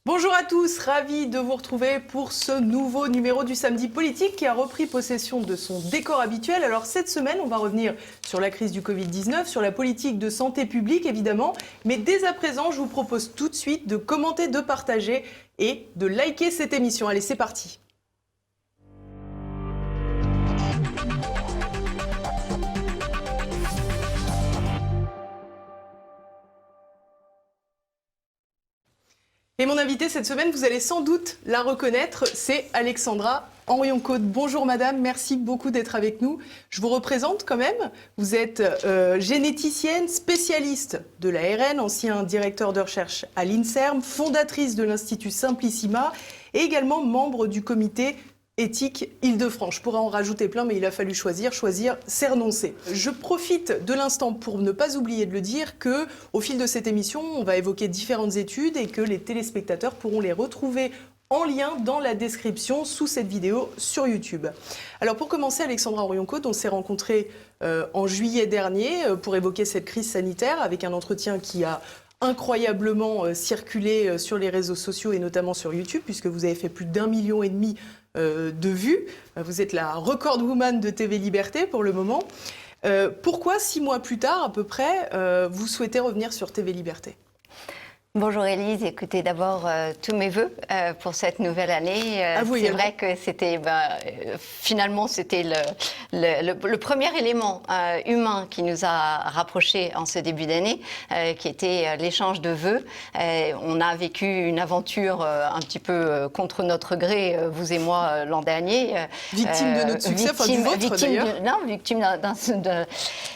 Bonjour à tous, ravi de vous retrouver pour ce nouveau numéro du Samedi Politique qui a repris possession de son décor habituel. Alors cette semaine, on va revenir sur la crise du Covid-19, sur la politique de santé publique évidemment, mais dès à présent, je vous propose tout de suite de commenter, de partager et de liker cette émission. Allez, c'est parti. Et mon invitée cette semaine, vous allez sans doute la reconnaître, c'est Alexandra Henrion-Côte. Bonjour madame, merci beaucoup d'être avec nous. Je vous représente quand même. Vous êtes généticienne, spécialiste de l'ARN, ancien directeur de recherche à l'INSERM, fondatrice de l'Institut Simplissima et également membre du comité éthique Île-de-France. Je pourrais en rajouter plein, mais il a fallu choisir. Choisir, c'est renoncer. Je profite de l'instant pour ne pas oublier de le dire que, au fil de cette émission, on va évoquer différentes études et que les téléspectateurs pourront les retrouver en lien dans la description sous cette vidéo sur YouTube. Alors pour commencer, Alexandra Henrion-Côte, on s'est rencontrés en juillet dernier pour évoquer cette crise sanitaire avec un entretien qui a incroyablement circulé sur les réseaux sociaux et notamment sur YouTube, puisque vous avez fait plus d'1,5 million de vues. Vous êtes la record woman de TV Liberté pour le moment. Pourquoi, 6 mois plus tard à peu près, vous souhaitez revenir sur TV Liberté ? Bonjour Élise, écoutez d'abord tous mes vœux pour cette nouvelle année. C'est vrai que c'était finalement c'était le premier élément humain qui nous a rapprochés en ce début d'année, qui était l'échange de vœux. On a vécu une aventure un petit peu contre notre gré, vous et moi, l'an dernier. Victime de notre succès, enfin du vôtre d'ailleurs.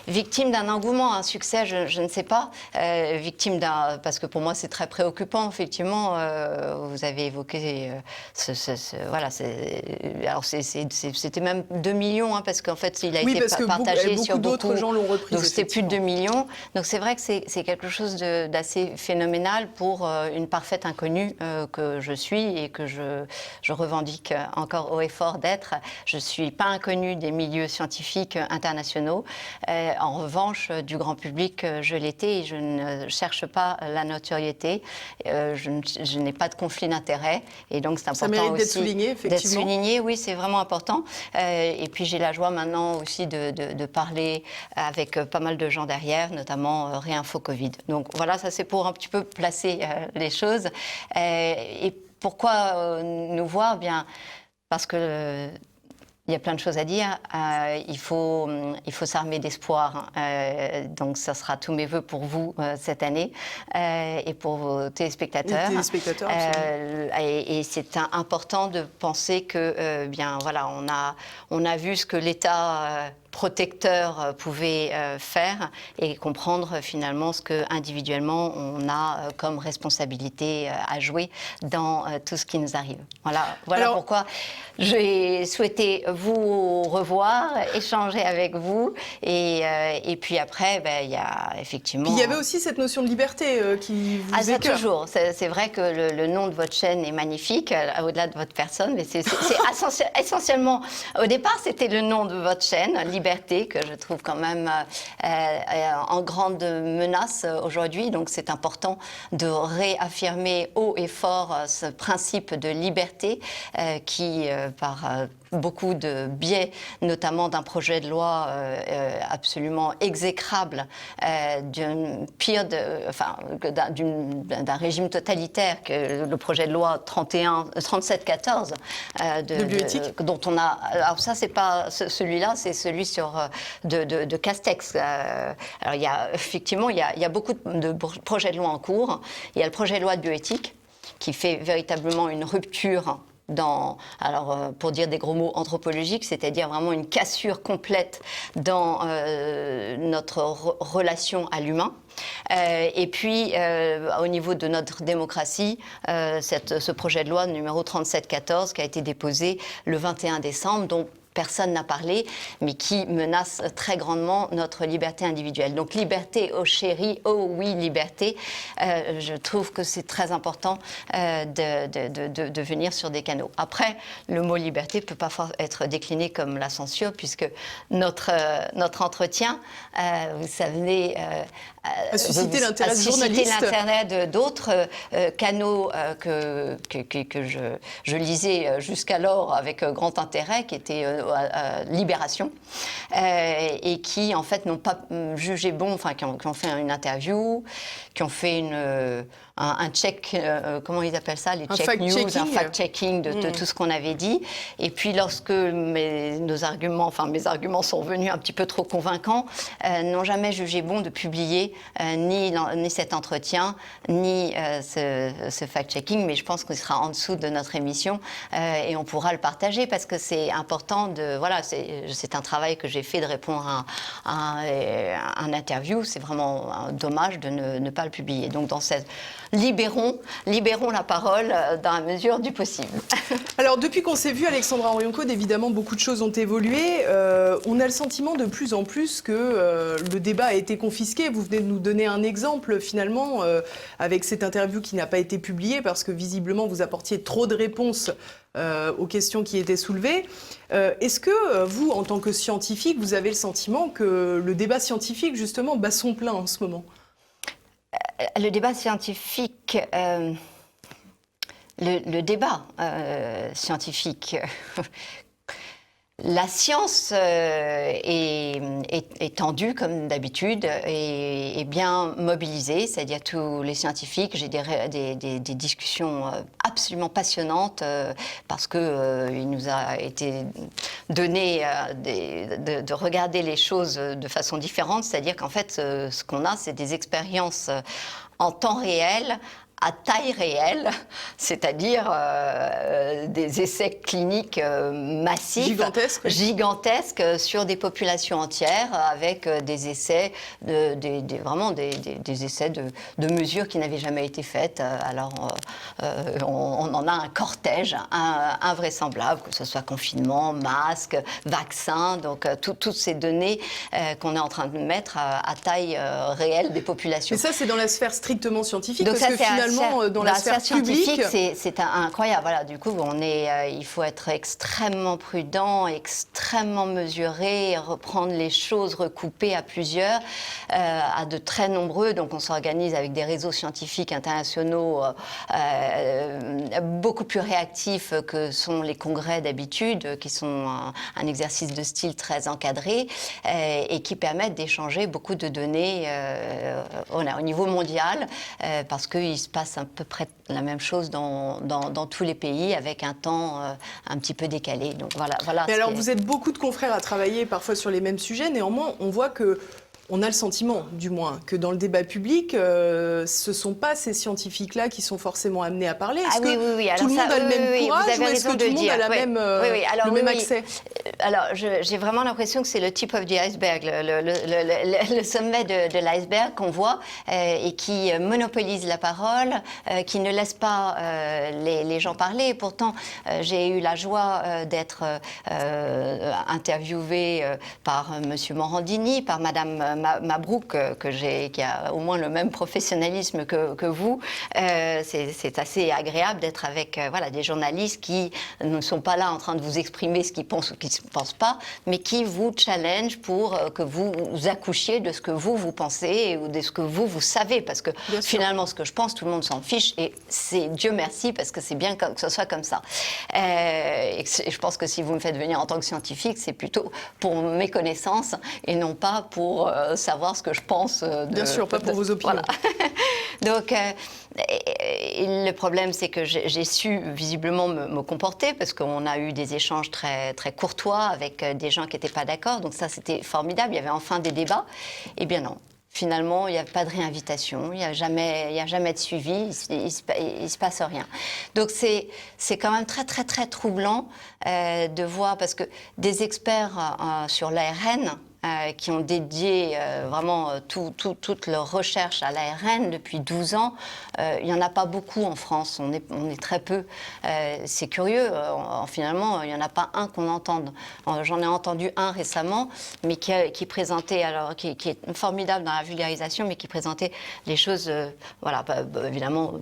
Victime d'un engouement, un succès, je ne sais pas. Victime d'un, parce que pour moi c'est très préoccupant, effectivement. Vous avez évoqué voilà, c'était même 2 millions, hein, parce qu'en fait, il a été partagé sur beaucoup d'autres gens l'ont repris. Donc c'était plus de 2 millions. Donc c'est vrai que c'est quelque chose d'assez phénoménal pour une parfaite inconnue que je suis et que je revendique encore haut et fort d'être. Je ne suis pas inconnue des milieux scientifiques internationaux. En revanche, du grand public, je l'étais et je ne cherche pas la notoriété. Je n'ai pas de conflit d'intérêts et donc c'est important. Ça mérite aussi d'être souligné, effectivement. D'être souligné, oui, c'est vraiment important. Et puis j'ai la joie maintenant aussi de parler avec pas mal de gens derrière, notamment Réinfo Covid. Donc voilà, ça c'est pour un petit peu placer les choses. Et pourquoi nous voir? Bien, parce que il y a plein de choses à dire. Il faut s'armer d'espoir. Donc, ça sera tous mes vœux pour vous cette année et pour vos téléspectateurs. Les téléspectateurs, absolument. Et c'est important de penser que, bien, voilà, on a vu ce que l'État protecteur pouvait faire et comprendre finalement ce que individuellement on a comme responsabilité à jouer dans tout ce qui nous arrive. Voilà alors, pourquoi j'ai souhaité vous revoir, échanger avec vous et puis après il y a effectivement... Puis il y avait aussi cette notion de liberté qui vous écoeure. Toujours. C'est vrai que le nom de votre chaîne est magnifique, au-delà de votre personne, mais c'est essentiellement... Au départ, c'était le nom de votre chaîne, Liberté, que je trouve quand même en grande menace aujourd'hui. Donc c'est important de réaffirmer haut et fort ce principe de liberté qui, par beaucoup de biais, notamment d'un projet de loi absolument exécrable, d'un régime totalitaire, que le projet de loi 3714 de bioéthique, dont on a... Alors ça, c'est pas celui-là, c'est celui de Castex. Alors il y a effectivement, il y a beaucoup de projets de loi en cours. Il y a le projet de loi de bioéthique qui fait véritablement une rupture pour dire des gros mots, anthropologiques, c'est-à-dire vraiment une cassure complète dans notre relation à l'humain. Et puis, au niveau de notre démocratie, ce projet de loi numéro 3714 qui a été déposé le 21 décembre, dont personne n'a parlé, mais qui menace très grandement notre liberté individuelle. Donc liberté, oh chérie, oh oui, liberté. Je trouve que c'est très important de venir sur des canaux. Après, le mot liberté ne peut pas être décliné comme la censure, puisque notre entretien, vous savez, a suscité l'intérêt de journalistes. L'intérêt d'autres canaux que je lisais jusqu'alors avec grand intérêt, qui étaient Libération, et qui en fait n'ont pas jugé bon, enfin qui ont fait une interview, qui ont fait un check, comment ils appellent ça, les check news, un fact-checking de tout ce qu'on avait dit. Et puis lorsque mes arguments sont venus un petit peu trop convaincants, n'ont jamais jugé bon de publier ni cet entretien, ni ce fact-checking, mais je pense qu'il sera en dessous de notre émission et on pourra le partager parce que c'est important c'est un travail que j'ai fait de répondre à un interview. C'est vraiment dommage de ne pas le publier. Donc dans cette libérons la parole dans la mesure du possible. Alors, depuis qu'on s'est vu, Alexandra Orion-Caude, évidemment, beaucoup de choses ont évolué. On a le sentiment de plus en plus que le débat a été confisqué. Vous venez de nous donner un exemple, finalement, avec cette interview qui n'a pas été publiée parce que, visiblement, vous apportiez trop de réponses aux questions qui étaient soulevées. Est-ce que vous, en tant que scientifique, vous avez le sentiment que le débat scientifique, justement, bat son plein en ce moment ? Le débat scientifique, le débat scientifique, la science est tendue comme d'habitude et bien mobilisée, c'est-à-dire tous les scientifiques. J'ai des discussions absolument passionnantes parce que il nous a été donné de regarder les choses de façon différente, c'est-à-dire qu'en fait ce qu'on a, c'est des expériences en temps réel, à taille réelle, c'est-à-dire des essais cliniques massifs, gigantesques sur des populations entières, avec des essais, vraiment des essais de mesures qui n'avaient jamais été faites. Alors, on en a un cortège invraisemblable, que ce soit confinement, masque, vaccin, donc toutes ces données qu'on est en train de mettre à taille réelle des populations. Mais ça, c'est dans la sphère strictement scientifique, donc parce ça, que finalement, dans la sphère scientifique, publique, c'est incroyable. Voilà, du coup, il faut être extrêmement prudent, extrêmement mesuré, reprendre les choses, recouper à plusieurs, à de très nombreux. Donc, on s'organise avec des réseaux scientifiques internationaux beaucoup plus réactifs que sont les congrès d'habitude, qui sont un exercice de style très encadré et qui permettent d'échanger beaucoup de données au niveau mondial, parce qu'il se passe à peu près la même chose dans tous les pays, avec un temps un petit peu décalé. Donc voilà. Mais alors, vous êtes beaucoup de confrères à travailler parfois sur les mêmes sujets. Néanmoins, on voit que on a le sentiment, du moins, que dans le débat public, ce ne sont pas ces scientifiques-là qui sont forcément amenés à parler. Est-ce que oui. Alors tout le monde a le même courage ou est-ce que tout le monde a le même accès ? Alors, j'ai vraiment l'impression que c'est le tip of the iceberg, le sommet de l'iceberg qu'on voit et qui monopolise la parole, qui ne laisse pas les gens parler. Et pourtant, j'ai eu la joie d'être interviewée par M. Morandini, par Mme Mabrouk, qui a au moins le même professionnalisme que vous. C'est assez agréable d'être avec des journalistes qui ne sont pas là en train de vous exprimer ce qu'ils pensent ou qu'ils ne pensent pas, mais qui vous challenge pour que vous accouchiez de ce que vous pensez ou de ce que vous savez. Parce que finalement, ce que je pense, tout le monde s'en fiche et c'est Dieu merci parce que c'est bien que ce soit comme ça. Et je pense que si vous me faites venir en tant que scientifique, c'est plutôt pour mes connaissances et non pas pour savoir ce que je pense. Bien sûr, pas pour vos opinions. Voilà. Donc, le problème, c'est que j'ai su visiblement me comporter parce qu'on a eu des échanges très, très courtois avec des gens qui n'étaient pas d'accord. Donc ça, c'était formidable. Il y avait enfin des débats. Eh bien non. Finalement, il n'y a pas de réinvitation, il n'y a jamais de suivi, il se passe rien. Donc c'est quand même très, très, très troublant de voir, parce que des experts sur l'ARN, qui ont dédié vraiment toute leur recherche à l'ARN depuis 12 ans. Il n'y en a pas beaucoup en France, on est très peu. C'est curieux, finalement, il n'y en a pas un qu'on entende. J'en ai entendu un récemment, mais qui présentait, alors, qui est formidable dans la vulgarisation, mais qui présentait les choses, voilà, évidemment,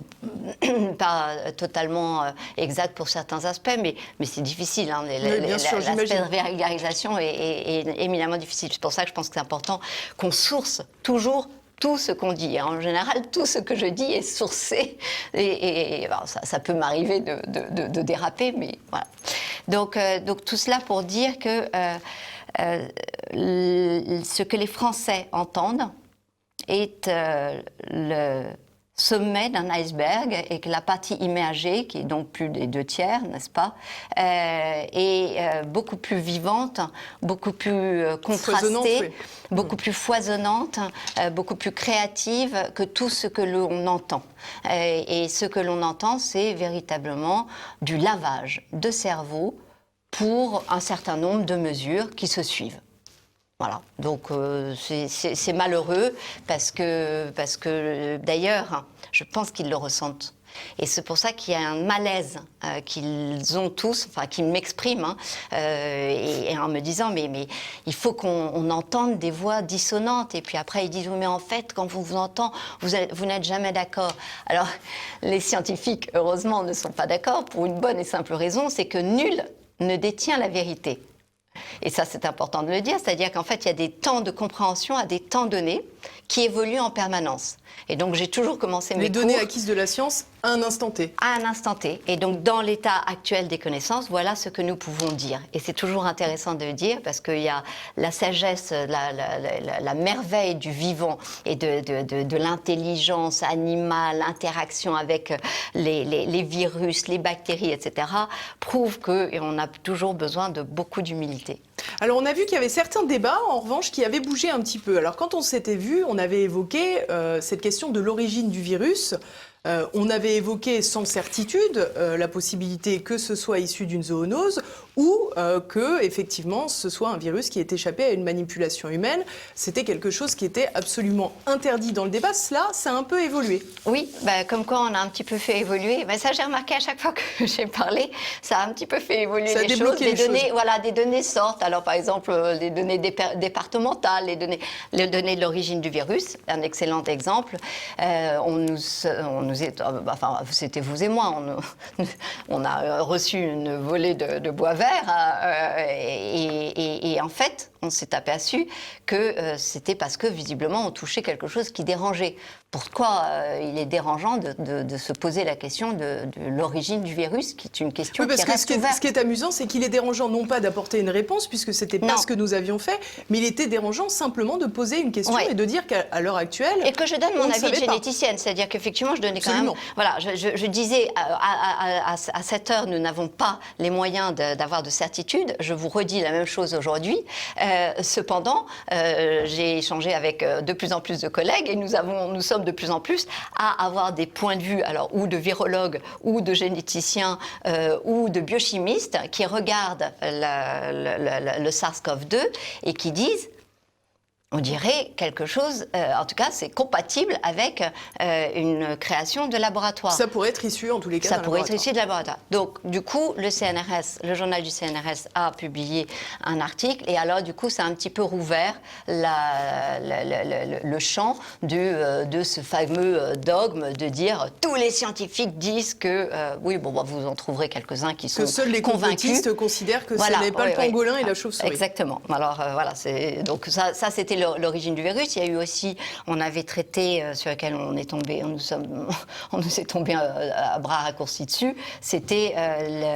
pas totalement exactes pour certains aspects, mais c'est difficile. Hein, l'aspect de vulgarisation est éminemment difficile. C'est pour ça que je pense que c'est important qu'on source toujours tout ce qu'on dit. En général, tout ce que je dis est sourcé. Et alors, ça peut m'arriver de déraper, mais voilà. Donc tout cela pour dire que ce que les Français entendent est le sommet d'un iceberg, et que la partie immergée, qui est donc plus des 2/3, n'est-ce pas, est beaucoup plus vivante, beaucoup plus contrastée, oui. Beaucoup plus foisonnante, beaucoup plus créative que tout ce que l'on entend. Et ce que l'on entend, c'est véritablement du lavage de cerveau pour un certain nombre de mesures qui se suivent. Voilà, donc c'est malheureux parce que d'ailleurs, je pense qu'ils le ressentent. Et c'est pour ça qu'il y a un malaise qu'ils ont tous, enfin qu'ils m'expriment, et en me disant mais il faut qu'on entende des voix dissonantes. Et puis après ils disent oui, mais en fait quand on vous entend, vous n'êtes jamais d'accord. Alors les scientifiques heureusement ne sont pas d'accord pour une bonne et simple raison, c'est que nul ne détient la vérité. Et ça, c'est important de le dire, c'est-à-dire qu'en fait, il y a des temps de compréhension à des temps donnés qui évoluent en permanence. Et donc, j'ai toujours commencé mes cours... Les données acquises de la science à un instant T. À un instant T. Et donc, dans l'état actuel des connaissances, voilà ce que nous pouvons dire. Et c'est toujours intéressant de le dire parce qu'il y a la sagesse, la merveille du vivant et de l'intelligence animale, l'interaction avec les virus, les bactéries, etc., prouve qu'on a toujours besoin de beaucoup d'humilité. Alors, on a vu qu'il y avait certains débats, en revanche, qui avaient bougé un petit peu. Alors, quand on s'était vu, on avait évoqué cette question de l'origine du virus. On avait évoqué sans certitude la possibilité que ce soit issu d'une zoonose ou que, effectivement, ce soit un virus qui ait échappé à une manipulation humaine. C'était quelque chose qui était absolument interdit dans le débat. Cela, ça a un peu évolué. Oui, comme quoi on a un petit peu fait évoluer. Ça, j'ai remarqué à chaque fois que j'ai parlé, ça a un petit peu fait évoluer les choses. Des données sortent. Alors, par exemple, les données départementales, les données de l'origine du virus, un excellent exemple. C'était vous et moi, on a reçu une volée de bois vert et en fait, on s'est aperçu que c'était parce que visiblement on touchait quelque chose qui dérangeait. Pourquoi il est dérangeant de se poser la question de l'origine du virus, qui est une question qui reste ouverte. Ce qui est amusant, c'est qu'il est dérangeant non pas d'apporter une réponse, puisque c'était pas ce que nous avions fait, mais il était dérangeant simplement de poser une question et de dire qu'à l'heure actuelle, et que je donne mon avis de généticienne, c'est-à-dire qu'effectivement je donnais quand même. Voilà, je disais à cette heure, nous n'avons pas les moyens d'avoir de certitude. Je vous redis la même chose aujourd'hui. Cependant, j'ai échangé avec de plus en plus de collègues et nous sommes de plus en plus à avoir des points de vue, alors ou de virologues, ou de généticiens, ou de biochimistes qui regardent le SARS-CoV-2 et qui disent, on dirait quelque chose, en tout cas c'est compatible avec une création de laboratoire. Ça pourrait être issu en tous les cas d'un laboratoire. Ça pourrait être issu de laboratoire. Donc du coup, le journal du CNRS a publié un article et alors du coup ça a un petit peu rouvert le champ de ce fameux dogme de dire tous les scientifiques disent que, oui bon vous en trouverez quelques-uns qui sont convaincus. Que seuls les complotistes considèrent que ce n'est pas le pangolin et la chauve-souris. Exactement. Alors voilà, donc ça c'était l'origine du virus. Il y a eu aussi, on avait traité, sur lequel on est tombé, on nous est tombé à bras raccourcis dessus, c'était...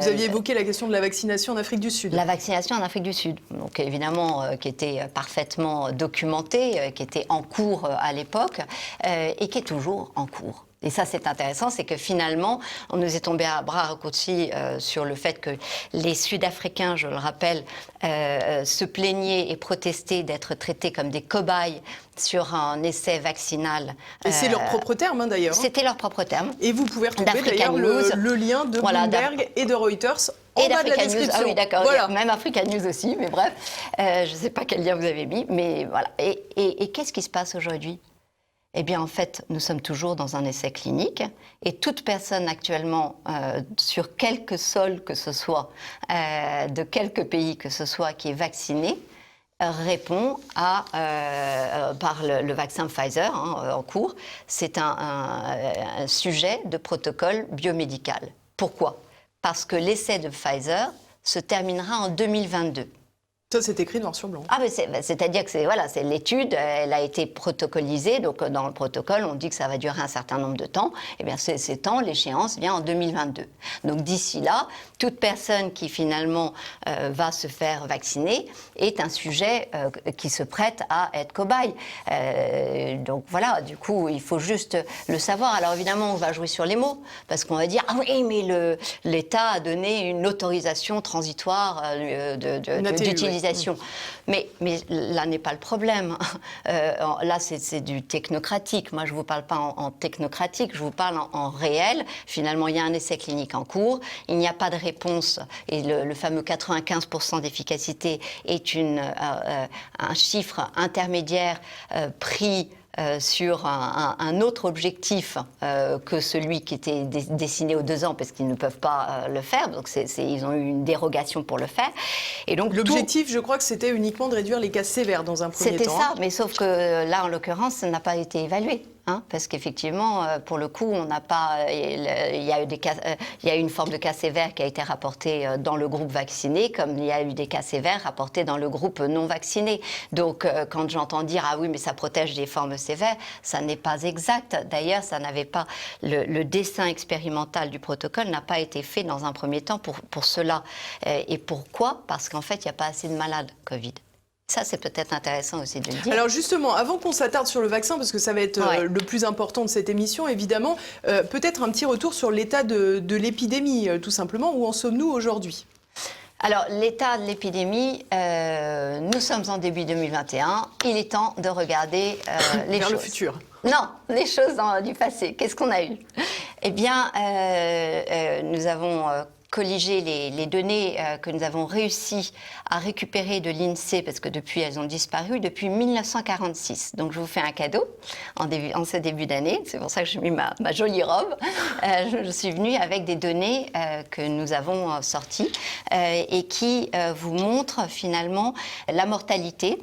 Vous aviez évoqué la question de la vaccination en Afrique du Sud. La vaccination en Afrique du Sud, donc évidemment qui était parfaitement documentée, qui était en cours à l'époque et qui est toujours en cours. Et ça, c'est intéressant, c'est que finalement, on nous est tombé à bras raccourcis sur le fait que les Sud-Africains, je le rappelle, se plaignaient et protestaient d'être traités comme des cobayes sur un essai vaccinal. Et c'est leur propre terme, d'ailleurs. C'était leur propre terme. Et vous pouvez retrouver d'ailleurs le lien de Bloomberg et de Reuters en bas de la description. Ah oui, d'accord. Voilà. Même Africa News aussi, mais bref. Je ne sais pas quel lien vous avez mis, mais voilà. Et qu'est-ce qui se passe aujourd'hui ? Eh bien, en fait, nous sommes toujours dans un essai clinique et toute personne actuellement, sur quelque sol que ce soit, de quelque pays que ce soit, qui est vaccinée, répond par le vaccin Pfizer en cours. C'est un sujet de protocole biomédical. Pourquoi ? Parce que l'essai de Pfizer se terminera en 2022. Ça, c'est écrit noir sur blanc. Ah, mais c'est-à-dire que c'est l'étude, elle a été protocolisée, donc dans le protocole, on dit que ça va durer un certain nombre de temps. Eh bien, ces temps, l'échéance vient en 2022. Donc d'ici là, toute personne qui finalement va se faire vacciner est un sujet qui se prête à être cobaye. Donc voilà, du coup, il faut juste le savoir. Alors évidemment, on va jouer sur les mots, parce qu'on va dire « Ah oui, mais l'État a donné une autorisation transitoire d'utilisation. » Mais là n'est pas le problème. Là, c'est du technocratique. Moi, je ne vous parle pas en technocratique, je vous parle en réel. Finalement, il y a un essai clinique en cours, il n'y a pas de réponse, et le fameux 95% d'efficacité est un chiffre intermédiaire pris sur un autre objectif que celui qui était destiné aux 2 ans, parce qu'ils ne peuvent pas le faire. Donc ils ont eu une dérogation pour le faire. Et donc l'objectif, je crois que c'était uniquement de réduire les cas sévères dans un premier temps. C'était ça, mais sauf que là, en l'occurrence, ça n'a pas été évalué. Parce qu'effectivement, pour le coup, on n'a pas. Il y a eu une forme de cas sévère qui a été rapportée dans le groupe vacciné, comme il y a eu des cas sévères rapportés dans le groupe non vacciné. Donc, quand j'entends dire ah oui, mais ça protège des formes sévères, ça n'est pas exact. D'ailleurs, ça n'avait pas le dessin expérimental du protocole n'a pas été fait dans un premier temps pour cela. Et pourquoi ? Parce qu'en fait, il n'y a pas assez de malades Covid. Ça, c'est peut-être intéressant aussi de le dire. Alors justement, avant qu'on s'attarde sur le vaccin, parce que ça va être le plus important de cette émission, évidemment, peut-être un petit retour sur l'état de l'épidémie, tout simplement. Où en sommes-nous aujourd'hui ? Alors, l'état de l'épidémie, nous sommes en début 2021. Il est temps de regarder les choses. Vers le futur. Non, les choses du passé. Qu'est-ce qu'on a eu ? Eh bien, nous avons colliger les données que nous avons réussi à récupérer de l'INSEE, parce que depuis, elles ont disparu, depuis 1946. Donc, je vous fais un cadeau en ce début d'année. C'est pour ça que j'ai mis ma jolie robe. Je suis venue avec des données que nous avons sorties et qui vous montrent finalement la mortalité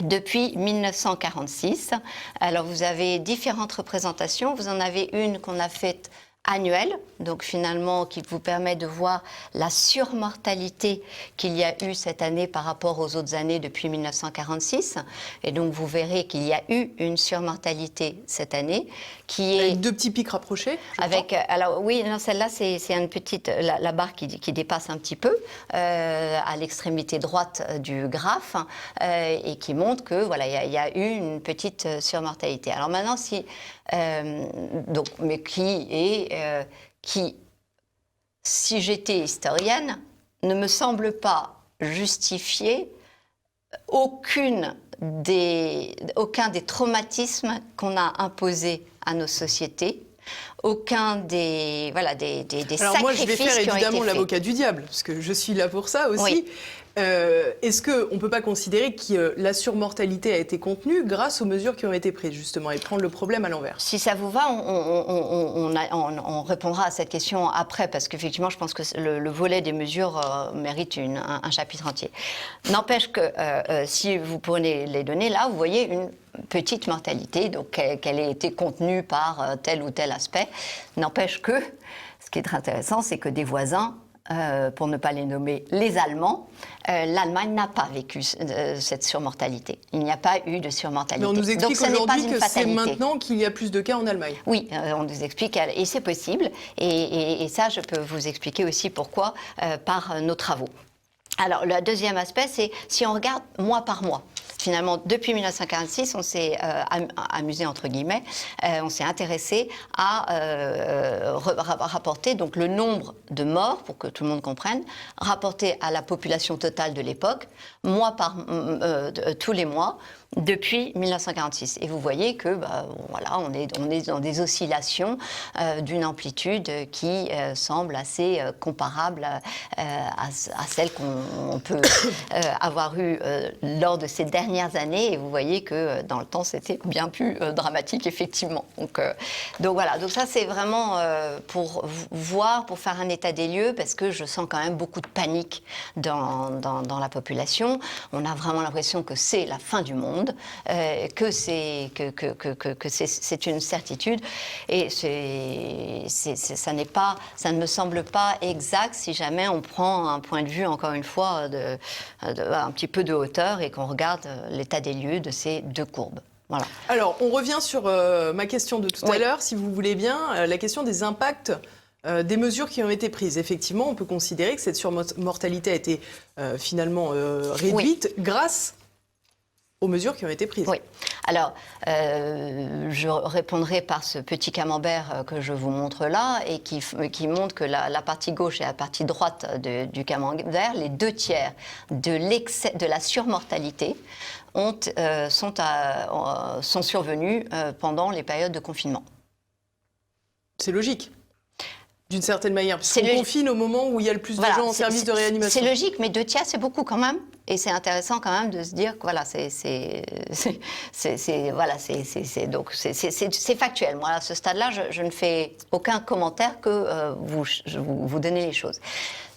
depuis 1946. Alors, vous avez différentes représentations. Vous en avez une qu'on a faite annuelle, donc finalement qui vous permet de voir la surmortalité qu'il y a eu cette année par rapport aux autres années depuis 1946. Et donc vous verrez qu'il y a eu une surmortalité cette année qui est... Avec 2 petits pics rapprochés, alors oui, non, celle-là c'est une petite... La barre qui dépasse un petit peu à l'extrémité droite du graphe et qui montre que voilà, il y a eu une petite surmortalité. Alors maintenant, mais qui, si j'étais historienne, ne me semble pas justifier aucun des traumatismes qu'on a imposés à nos sociétés, aucun des sacrifices qui ont été faits. Alors moi, je vais faire évidemment l'avocat du diable, parce que je suis là pour ça aussi. Oui. Est-ce qu'on ne peut pas considérer que la surmortalité a été contenue grâce aux mesures qui ont été prises, justement, et prendre le problème à l'envers ? Si ça vous va, on répondra à cette question après, parce qu'effectivement, je pense que le volet des mesures mérite un chapitre entier. N'empêche que si vous prenez les données, là, vous voyez une petite mortalité, donc qu'elle ait été contenue par tel ou tel aspect. N'empêche que, ce qui est très intéressant, c'est que des voisins, pour ne pas les nommer les Allemands, l'Allemagne n'a pas vécu cette surmortalité. Il n'y a pas eu de surmortalité. Mais on nous explique aujourd'hui que c'est maintenant qu'il y a plus de cas en Allemagne. Oui, on nous explique, et c'est possible. Et ça, je peux vous expliquer aussi pourquoi par nos travaux. Alors, le deuxième aspect, c'est si on regarde mois par mois. finalement, depuis 1946, on s'est amusé, entre guillemets, on s'est intéressé à rapporter donc, le nombre de morts, pour que tout le monde comprenne, rapporté à la population totale de l'époque, tous les mois, depuis 1946. Et vous voyez que voilà, on est dans des oscillations d'une amplitude qui semble assez comparable à celle qu'on peut avoir eue lors de ces dernières années. Et vous voyez que dans le temps, c'était bien plus dramatique, effectivement. Donc voilà, donc ça c'est vraiment pour voir, pour faire un état des lieux, parce que je sens quand même beaucoup de panique dans la population. On a vraiment l'impression que c'est la fin du monde. Que c'est une certitude, et ça ne me semble pas exact si jamais on prend un point de vue, encore une fois, un petit peu de hauteur et qu'on regarde l'état des lieux de ces deux courbes. Voilà. Alors, on revient sur ma question de tout à l'heure, si vous voulez bien, la question des impacts des mesures qui ont été prises. Effectivement, on peut considérer que cette surmortalité a été finalement réduite grâce aux mesures qui ont été prises. Oui. Alors, je répondrai par ce petit camembert que je vous montre là et qui montre que la partie gauche et la partie droite du camembert, les 2/3 de la surmortalité sont survenus pendant les périodes de confinement. C'est logique. D'une certaine manière, parce qu'on confine au moment où il y a le plus de gens en service de réanimation. C'est logique, mais 2/3, c'est beaucoup quand même. Et c'est intéressant quand même de se dire que voilà, c'est factuel. Moi, à ce stade-là, je ne fais aucun commentaire que vous donnez les choses.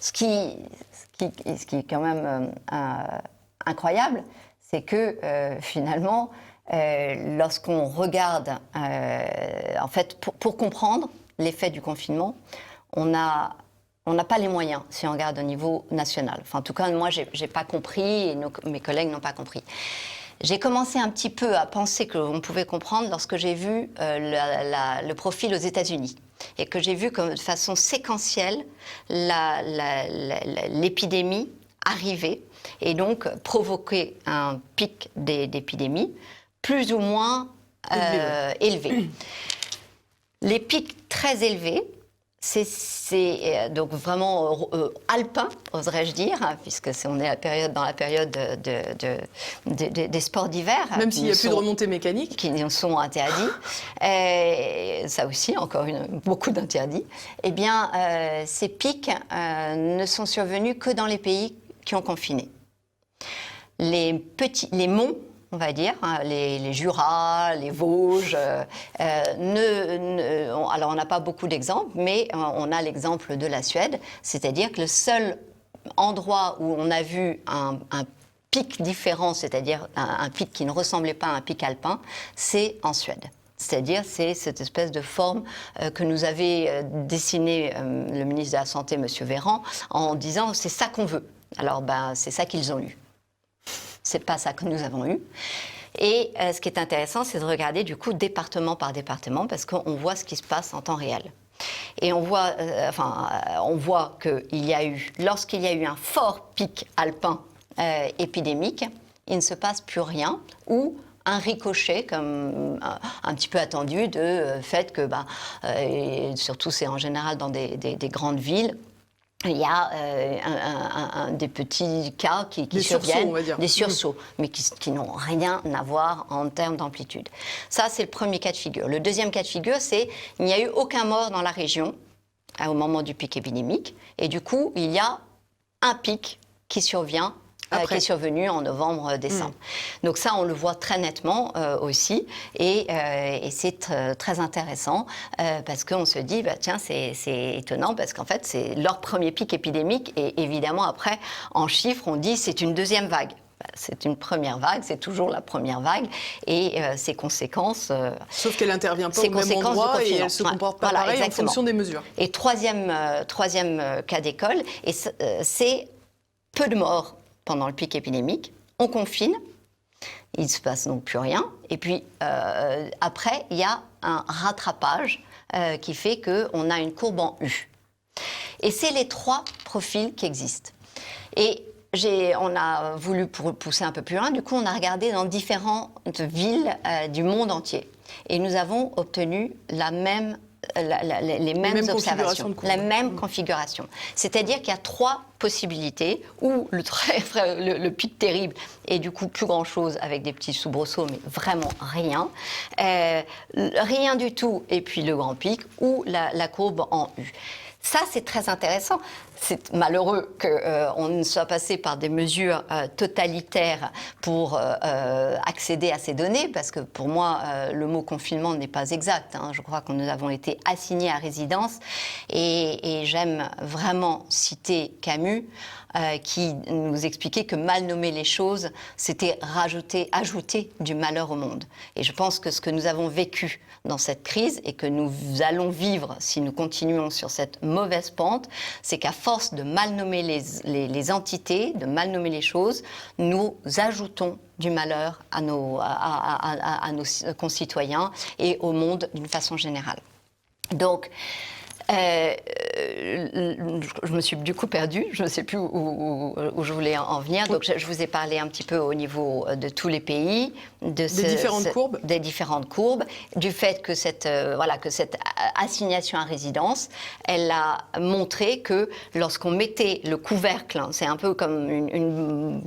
Ce qui est quand même incroyable, c'est que finalement, lorsqu'on regarde, en fait, pour comprendre l'effet du confinement, on n'a pas les moyens si on regarde au niveau national. Enfin, en tout cas, moi, j'ai pas compris et mes collègues n'ont pas compris. J'ai commencé un petit peu à penser qu'on pouvait comprendre lorsque j'ai vu le profil aux États-Unis et que j'ai vu comme de façon séquentielle l'épidémie arriver et donc provoquer un pic d'épidémie plus ou moins élevé. Les pics très élevés, c'est donc vraiment alpin, oserais-je dire, hein, puisque on est dans la période des sports d'hiver. Même s'il n'y a plus de remontée mécanique. Qui nous sont interdits. Ça aussi, encore beaucoup d'interdits. Eh bien, ces pics ne sont survenus que dans les pays qui ont confiné. Les monts, on va dire, hein, les Jura, les Vosges. Alors, on n'a pas beaucoup d'exemples, mais on a l'exemple de la Suède, c'est-à-dire que le seul endroit où on a vu un pic différent, c'est-à-dire un pic qui ne ressemblait pas à un pic alpin, c'est en Suède. C'est-à-dire, c'est cette espèce de forme que nous avait dessinée le ministre de la Santé, M. Véran, en disant « c'est ça qu'on veut ». Alors, c'est ça qu'ils ont eu. C'est pas ça que nous avons eu. Et ce qui est intéressant, c'est de regarder du coup département par département, parce qu'on voit ce qui se passe en temps réel. Et on voit qu'il y a eu, lorsqu'il y a eu un fort pic alpin épidémique, il ne se passe plus rien, ou un ricochet, comme un petit peu attendu, de fait que, et surtout c'est en général dans des grandes villes, il y a des petits cas qui surviennent, des sursauts, mais qui n'ont rien à voir en termes d'amplitude. Ça, c'est le premier cas de figure. Le deuxième cas de figure, c'est qu'il n'y a eu aucun mort dans la région au moment du pic épidémique, et du coup, il y a un pic qui survient, qui est survenu en novembre-décembre. Donc ça, on le voit très nettement aussi, et c'est très intéressant parce qu'on se dit, tiens, c'est étonnant parce qu'en fait, c'est leur premier pic épidémique, et évidemment, après, en chiffres, on dit c'est une deuxième vague. C'est une première vague, c'est toujours la première vague, et ses conséquences... Sauf qu'elle n'intervient pas au même endroit et elle se comporte pas pareil en fonction des mesures. Et troisième cas d'école, et c'est peu de morts pendant le pic épidémique, on confine, il ne se passe donc plus rien, et puis après, il y a un rattrapage qui fait qu'on a une courbe en U. Et c'est les trois profils qui existent. Et on a voulu pousser un peu plus loin. Du coup, on a regardé dans différentes villes du monde entier. Et nous avons obtenu les mêmes observations, la même configuration. C'est-à-dire qu'il y a 3 possibilités, ou le pic terrible, et du coup plus grand-chose avec des petits soubresauts, mais vraiment rien. Rien du tout, et puis le grand pic, ou la courbe en U. Ça, c'est très intéressant. C'est malheureux qu'on ne soit passé par des mesures totalitaires pour accéder à ces données, parce que pour moi, le mot confinement n'est pas exact. Je crois que nous avons été assignés à résidence. Et j'aime vraiment citer Camus, qui nous expliquait que mal nommer les choses, c'était ajouter du malheur au monde. Et je pense que ce que nous avons vécu dans cette crise et que nous allons vivre si nous continuons sur cette mauvaise pente, c'est qu'à force de mal nommer les entités, de mal nommer les choses, nous ajoutons du malheur à nos concitoyens et au monde d'une façon générale. Donc, je me suis du coup perdue, je ne sais plus où je voulais en venir. Donc je vous ai parlé un petit peu au niveau de tous les pays, des différentes courbes, du fait que cette assignation à résidence, elle a montré que lorsqu'on mettait le couvercle, c'est un peu comme une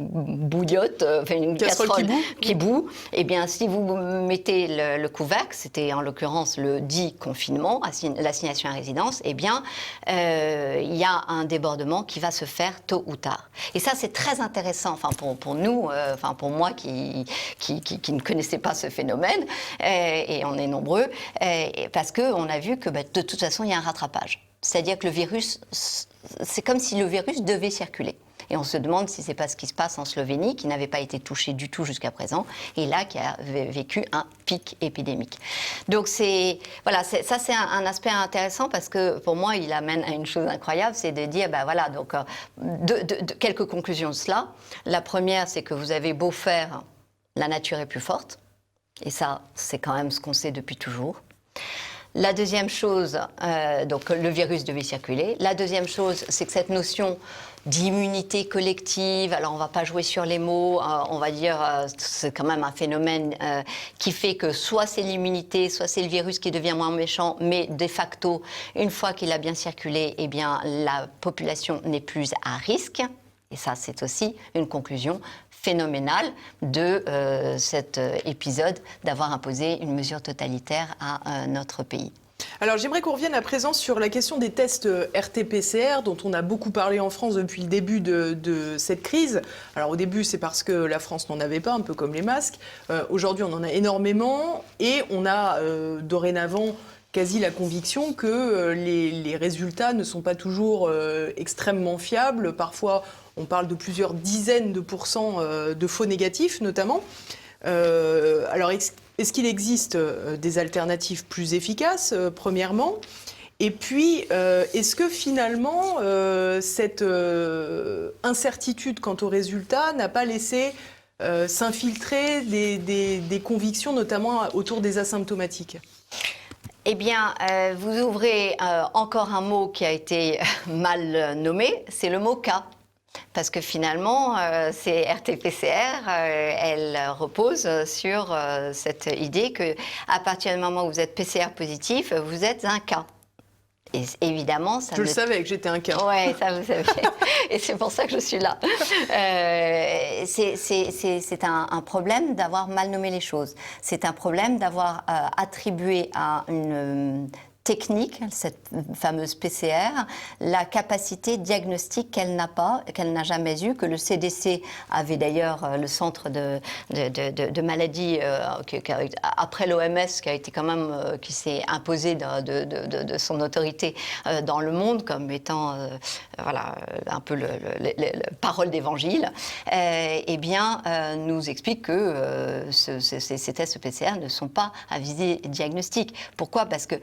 bouillotte, une casserole qui bout, et bien si vous mettez le couvercle, c'était en l'occurrence le dit confinement, l'assignation à résidence, eh bien, il y a un débordement qui va se faire tôt ou tard. Et ça, c'est très intéressant, pour nous, pour moi qui ne connaissais pas ce phénomène, et on est nombreux, parce qu'on a vu que de toute façon, il y a un rattrapage. C'est-à-dire que le virus, c'est comme si le virus devait circuler. Et on se demande si ce n'est pas ce qui se passe en Slovénie, qui n'avait pas été touchée du tout jusqu'à présent, et là, qui a vécu un pic épidémique. Donc, ça, c'est un aspect intéressant, parce que pour moi, il amène à une chose incroyable, c'est de dire, quelques conclusions de cela. La première, c'est que vous avez beau faire, la nature est plus forte, et ça, c'est quand même ce qu'on sait depuis toujours. La deuxième chose, donc le virus devait circuler. La deuxième chose, c'est que cette notion d'immunité collective, alors on ne va pas jouer sur les mots, on va dire c'est quand même un phénomène qui fait que soit c'est l'immunité, soit c'est le virus qui devient moins méchant, mais de facto, une fois qu'il a bien circulé, eh bien la population n'est plus à risque. Et ça, c'est aussi une conclusion phénoménale de cet épisode d'avoir imposé une mesure totalitaire à notre pays. Alors j'aimerais qu'on revienne à présent sur la question des tests RT-PCR dont on a beaucoup parlé en France depuis le début de cette crise. Alors au début c'est parce que la France n'en avait pas, un peu comme les masques. Aujourd'hui on en a énormément et on a dorénavant quasi la conviction que les résultats ne sont pas toujours extrêmement fiables. Parfois on parle de plusieurs dizaines de pourcents de faux négatifs notamment. Alors est-ce qu'il existe des alternatives plus efficaces, premièrement ? Et puis, est-ce que finalement, cette incertitude quant aux résultats n'a pas laissé s'infiltrer des convictions, notamment autour des asymptomatiques ? Eh bien, vous ouvrez encore un mot qui a été mal nommé, c'est le mot « cas ». Parce que finalement, ces RT-PCR, elles reposent sur cette idée qu'à partir du moment où vous êtes PCR positif, vous êtes un cas. Et évidemment, ça. Je le savais que j'étais un cas. Oui, ça vous savez. Et c'est pour ça que je suis là. C'est un problème d'avoir mal nommé les choses. C'est un problème d'avoir attribué à une technique, cette fameuse PCR, la capacité diagnostique qu'elle n'a pas, qu'elle n'a jamais eue, que le CDC avait d'ailleurs, le centre de maladies, après l'OMS, qui a été quand même, qui s'est imposé de son autorité dans le monde comme étant, un peu le parole d'évangile, eh bien, nous explique que ces tests PCR ne sont pas à visée diagnostique. Pourquoi ? Parce que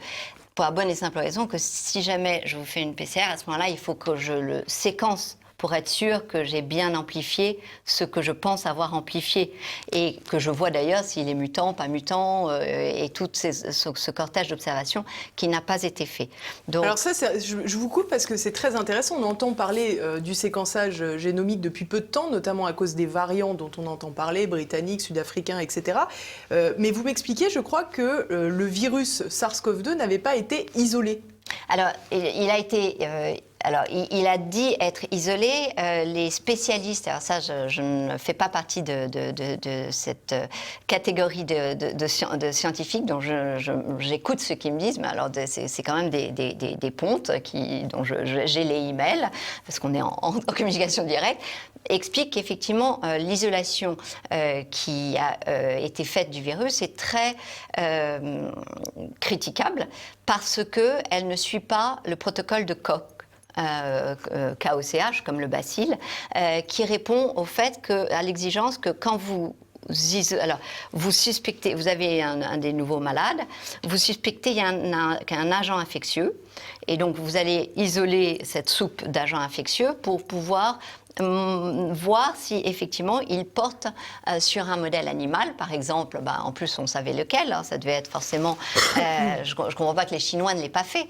pour la bonne et simple raison que si jamais je vous fais une PCR, à ce moment-là, il faut que je le séquence pour être sûr que j'ai bien amplifié ce que je pense avoir amplifié et que je vois d'ailleurs s'il est mutant, pas mutant et tout ce cortège d'observations qui n'a pas été fait. Donc... Alors ça, je vous coupe parce que c'est très intéressant. On entend parler du séquençage génomique depuis peu de temps, notamment à cause des variants dont on entend parler, britanniques, sud-africains, etc. Mais vous m'expliquez, je crois que le virus SARS-CoV-2 n'avait pas été isolé. Alors, il a été... il a dit être isolé. Les spécialistes, alors ça, je ne fais pas partie de cette catégorie de scientifiques dont j'écoute ce qu'ils me disent, mais alors c'est quand même des pontes dont j'ai les emails, parce qu'on est en communication directe, expliquent qu'effectivement, l'isolation qui a été faite du virus est très critiquable parce qu'elle ne suit pas le protocole de Koch. KOCH, comme le bacille, qui répond au fait à l'exigence que quand vous suspectez, vous avez un des nouveaux malades, vous suspectez qu'il y a un agent infectieux, et donc vous allez isoler cette soupe d'agents infectieux pour pouvoir voir si effectivement il porte sur un modèle animal, par exemple, en plus on savait lequel, hein, ça devait être forcément, je ne comprends pas que les Chinois ne l'aient pas fait,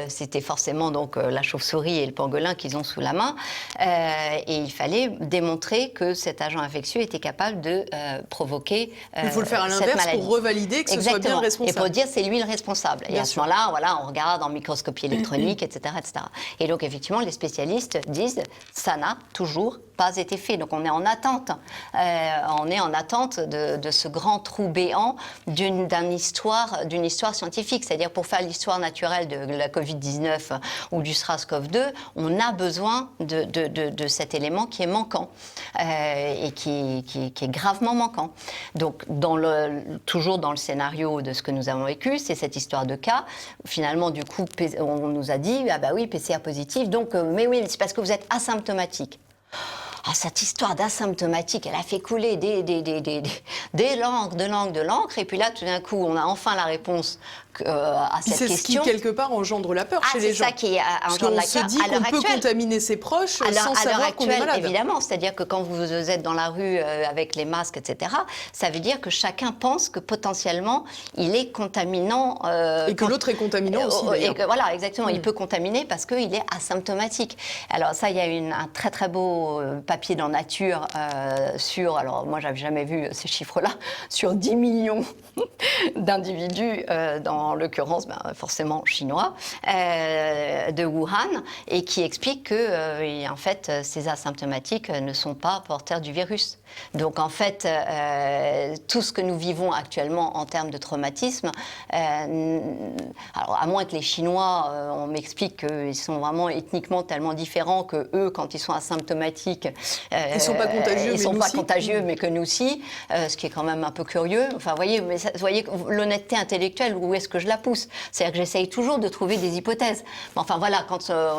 c'était forcément donc la chauve-souris et le pangolin qu'ils ont sous la main, et il fallait démontrer que cet agent infectieux était capable de provoquer il faut le faire à l'inverse pour revalider que ce soit bien le responsable. Et pour dire c'est lui le responsable. Bien et à ce moment-là, voilà, on regarde en microscopie électronique, etc., etc. Et donc effectivement, les spécialistes disent ça n'a toujours pas été fait. Donc on est en attente. On est en attente de ce grand trou béant d'une histoire scientifique. C'est-à-dire pour faire l'histoire naturelle de la Covid-19 ou du SARS-CoV-2, on a besoin de cet élément qui est manquant et qui est gravement manquant. Donc toujours dans le scénario de ce que nous avons vécu, c'est cette histoire de cas. Finalement, du coup, on nous a dit, ah bah oui, PCR positif, donc, mais oui, c'est parce que vous êtes asymptomatique. Oh, cette histoire d'asymptomatique, elle a fait couler des langues, de l'encre, et puis là, tout d'un coup, on a enfin la réponse à cette question. C'est ce qui, quelque part, engendre la peur chez les gens. C'est ça qui engendre la peur. Parce qu'on se dit qu'on peut contaminer ses proches sans savoir qu'on est malade. Évidemment, c'est-à-dire que quand vous êtes dans la rue avec les masques, etc., ça veut dire que chacun pense que potentiellement, il est contaminant. Et que l'autre est contaminant aussi, d'ailleurs. Voilà, exactement. Il peut contaminer parce qu'il est asymptomatique. Alors ça, il y a un très, très beau papier dans Nature sur, alors moi, j'avais jamais vu ces chiffres-là, sur 10 millions d'individus dans en l'occurrence forcément chinois, de Wuhan, et qui explique que en fait, ces asymptomatiques ne sont pas porteurs du virus. Donc en fait, tout ce que nous vivons actuellement en termes de traumatisme, alors à moins que les Chinois, on m'explique qu'ils sont vraiment ethniquement tellement différents que eux, quand ils sont asymptomatiques, ils ne sont pas contagieux, ils sont pas contagieux, mais que nous aussi, ce qui est quand même un peu curieux. Enfin, vous voyez l'honnêteté intellectuelle, où est-ce que je la pousse? C'est-à-dire que j'essaye toujours de trouver des hypothèses. Mais enfin voilà,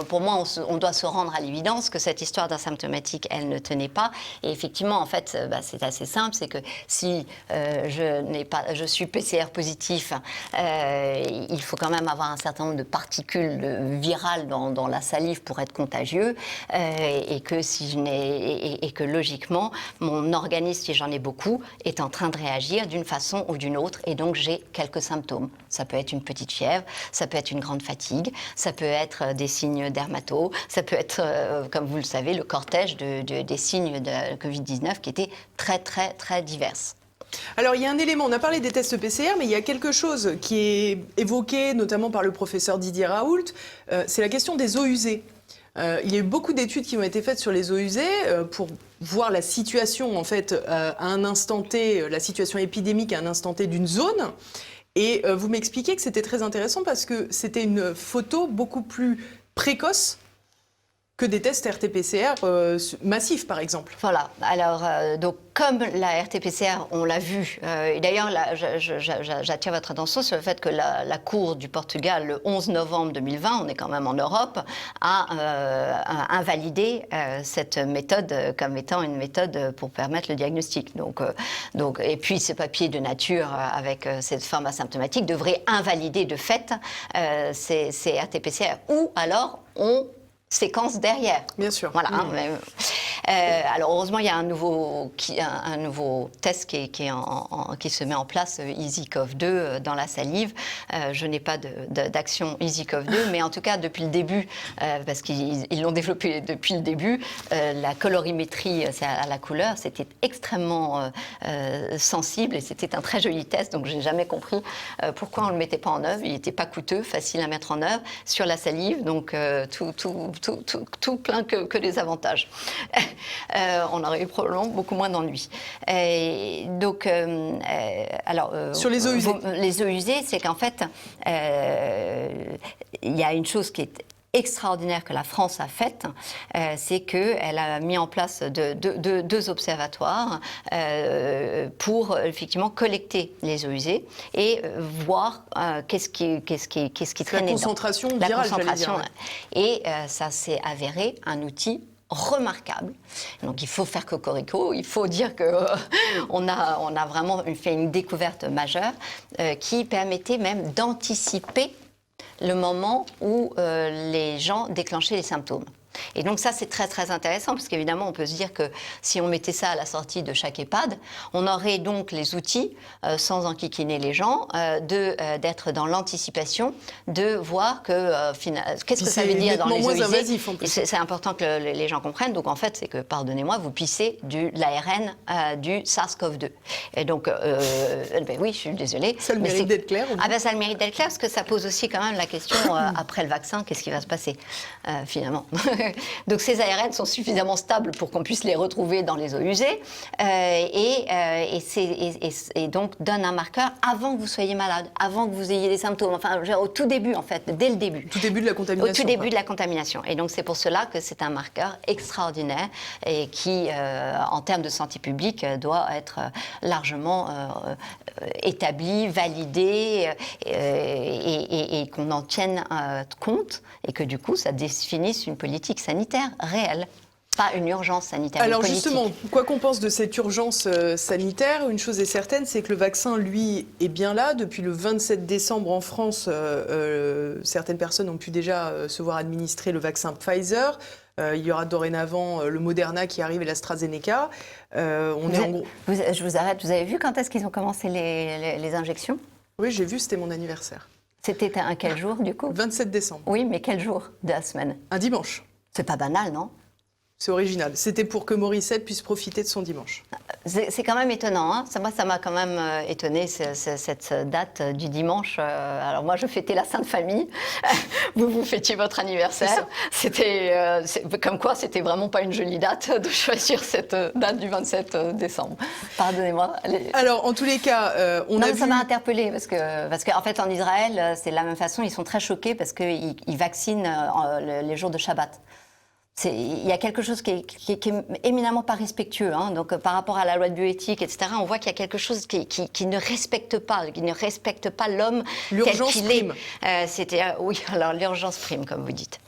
pour moi, on doit se rendre à l'évidence que cette histoire d'asymptomatique, elle ne tenait pas. Et effectivement, en fait, c'est assez simple, c'est que si je suis PCR positif, il faut quand même avoir un certain nombre de particules virales dans la salive pour être contagieux, et que logiquement, mon organisme, si j'en ai beaucoup, est en train de réagir d'une façon ou d'une autre, et donc j'ai quelques symptômes. Ça peut être une petite fièvre, ça peut être une grande fatigue, ça peut être des signes dermato, ça peut être, comme vous le savez, le cortège des signes de la Covid-19 qui étaient très, très, très divers. Alors, il y a un élément, on a parlé des tests PCR, mais il y a quelque chose qui est évoqué, notamment par le professeur Didier Raoult, c'est la question des eaux usées. Il y a eu beaucoup d'études qui ont été faites sur les eaux usées pour voir la situation, en fait, à un instant T, la situation épidémique à un instant T d'une zone. Et vous m'expliquez que c'était très intéressant parce que c'était une photo beaucoup plus précoce que des tests RT-PCR massifs, par exemple. Voilà. Alors, donc, comme la RT-PCR, on l'a vu, et d'ailleurs, j'attire votre attention sur le fait que la Cour du Portugal, le 11 novembre 2020, on est quand même en Europe, a invalidé cette méthode comme étant une méthode pour permettre le diagnostic. Donc, et puis, ce papier de Nature avec cette forme asymptomatique devrait invalider de fait ces RT-PCR. Ou alors, on séquence derrière. Bien sûr. Voilà. Alors heureusement, il y a un nouveau test qui se met en place, EasyCoV 2, dans la salive. Je n'ai pas d'action EasyCoV 2, mais en tout cas, depuis le début, parce qu'ils l'ont développé depuis le début, la colorimétrie à la couleur, c'était extrêmement sensible et c'était un très joli test. Donc, je n'ai jamais compris pourquoi on ne le mettait pas en œuvre. Il n'était pas coûteux, facile à mettre en œuvre sur la salive. Donc, tout plein que des avantages. On aurait eu probablement beaucoup moins d'ennuis. Donc, sur les eaux usées. Les eaux usées, c'est qu'en fait, il y a une chose qui est extraordinaire que la France a faite, c'est qu'elle a mis en place deux observatoires pour effectivement collecter les eaux usées et voir qu'est-ce qui traînait la concentration dedans. virale, la concentration, j'allais dire. Et ça s'est avéré un outil remarquable. Donc il faut faire cocorico, il faut dire que on a vraiment fait une découverte majeure qui permettait même d'anticiper le moment où les gens déclenchaient les symptômes. Et donc ça, c'est très très intéressant parce qu'évidemment, on peut se dire que si on mettait ça à la sortie de chaque EHPAD, on aurait donc les outils, sans enquiquiner les gens, d'être dans l'anticipation, de voir que qu'est-ce que ça veut dire dans les eaux usées. C'est important que les gens comprennent. Donc en fait, c'est que, pardonnez-moi, vous pissez de l'ARN du SARS-CoV-2. Et donc, ben oui, je suis désolée. Ça le mérite d'être clair. Ah ben ça le mérite d'être clair parce que ça pose aussi quand même la question, après le vaccin, qu'est-ce qui va se passer finalement. Donc ces ARN sont suffisamment stables pour qu'on puisse les retrouver dans les eaux usées et donc donne un marqueur avant que vous soyez malade, avant que vous ayez des symptômes, enfin au tout début en fait, dès le début. Tout début de la contamination. Au tout début de la contamination. Et donc c'est pour cela que c'est un marqueur extraordinaire et qui, en termes de santé publique, doit être largement établi, validé et qu'on en tienne compte et que du coup ça définisse une politique sanitaire réelle. Pas une urgence sanitaire. Alors justement, quoi qu'on pense de cette urgence sanitaire, une chose est certaine, c'est que le vaccin, lui, est bien là. Depuis le 27 décembre en France, certaines personnes ont pu déjà se voir administrer le vaccin Pfizer. Il y aura dorénavant le Moderna qui arrive et l'AstraZeneca. Je vous arrête, vous avez vu quand est-ce qu'ils ont commencé les injections ? Oui, j'ai vu, c'était mon anniversaire. C'était un quel jour, du coup ? 27 décembre. Oui, mais quel jour de la semaine ? Un dimanche. C'est pas banal, non ? C'est original. C'était pour que Morissette puisse profiter de son dimanche. C'est quand même étonnant. Hein. Ça m'a quand même étonné, cette date du dimanche. Alors moi, je fêtais la Sainte Famille. Vous fêtiez votre anniversaire. C'était comme quoi, c'était vraiment pas une jolie date de choisir cette date du 27 décembre. Pardonnez-moi. Alors, en tous les cas, ça m'a interpellée parce que en fait, en Israël, c'est de la même façon. Ils sont très choqués parce qu'ils vaccinent les jours de Shabbat. Il y a quelque chose qui est éminemment pas respectueux. Hein. Donc, par rapport à la loi de bioéthique, etc., on voit qu'il y a quelque chose qui ne respecte pas, l'homme tel qu'il est. Oui, alors l'urgence prime, comme vous dites.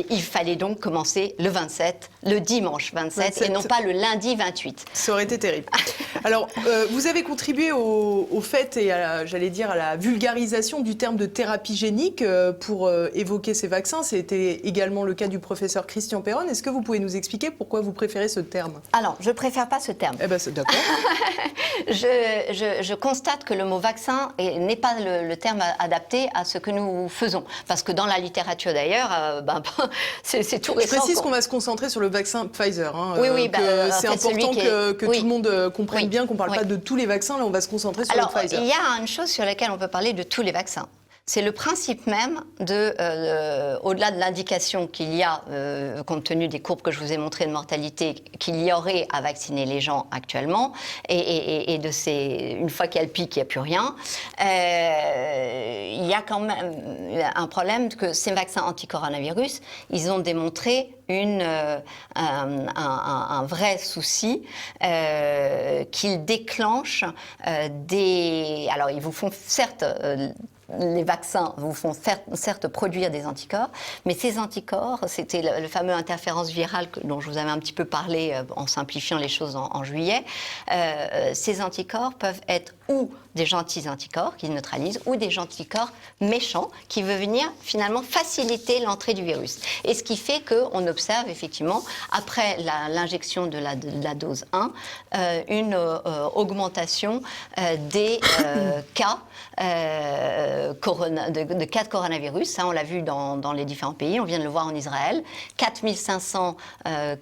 Il fallait donc commencer le 27, le dimanche 27, et non pas le lundi 28. Ça aurait été terrible. Alors, vous avez contribué au fait et à la vulgarisation du terme de thérapie génique pour évoquer ces vaccins. C'était également le cas du professeur Christian Perron. Est-ce que vous pouvez nous expliquer pourquoi vous préférez ce terme ? Alors, je ne préfère pas ce terme. Eh bien, c'est d'accord. Je constate que le mot vaccin n'est pas le terme adapté à ce que nous faisons. Parce que dans la littérature, d'ailleurs, c'est tout récent. Je précise qu'on va se concentrer sur le vaccin Pfizer. Hein, oui, c'est important que tout le monde comprenne bien qu'on ne parle pas de tous les vaccins. Là, on va se concentrer sur le Pfizer. Il y a une chose sur laquelle on peut parler de tous les vaccins. C'est le principe même au-delà de l'indication qu'il y a, compte tenu des courbes que je vous ai montrées de mortalité, qu'il y aurait à vacciner les gens actuellement, et de une fois qu'il y a le pic, il n'y a plus rien. Il y a quand même un problème que ces vaccins anti-coronavirus, ils ont démontré un vrai souci qu'ils déclenchent alors ils vous font certes les vaccins vous font certes produire des anticorps, mais ces anticorps, c'était le fameux interférence virale dont je vous avais un petit peu parlé en simplifiant les choses en juillet. Ces anticorps peuvent être ou des gentils anticorps qui neutralisent, ou des anticorps méchants qui veulent venir finalement faciliter l'entrée du virus. Et ce qui fait qu'on observe effectivement, après l'injection de la dose 1, une augmentation des cas de cas de coronavirus. Ça, on l'a vu dans les différents pays. On vient de le voir en Israël. 4500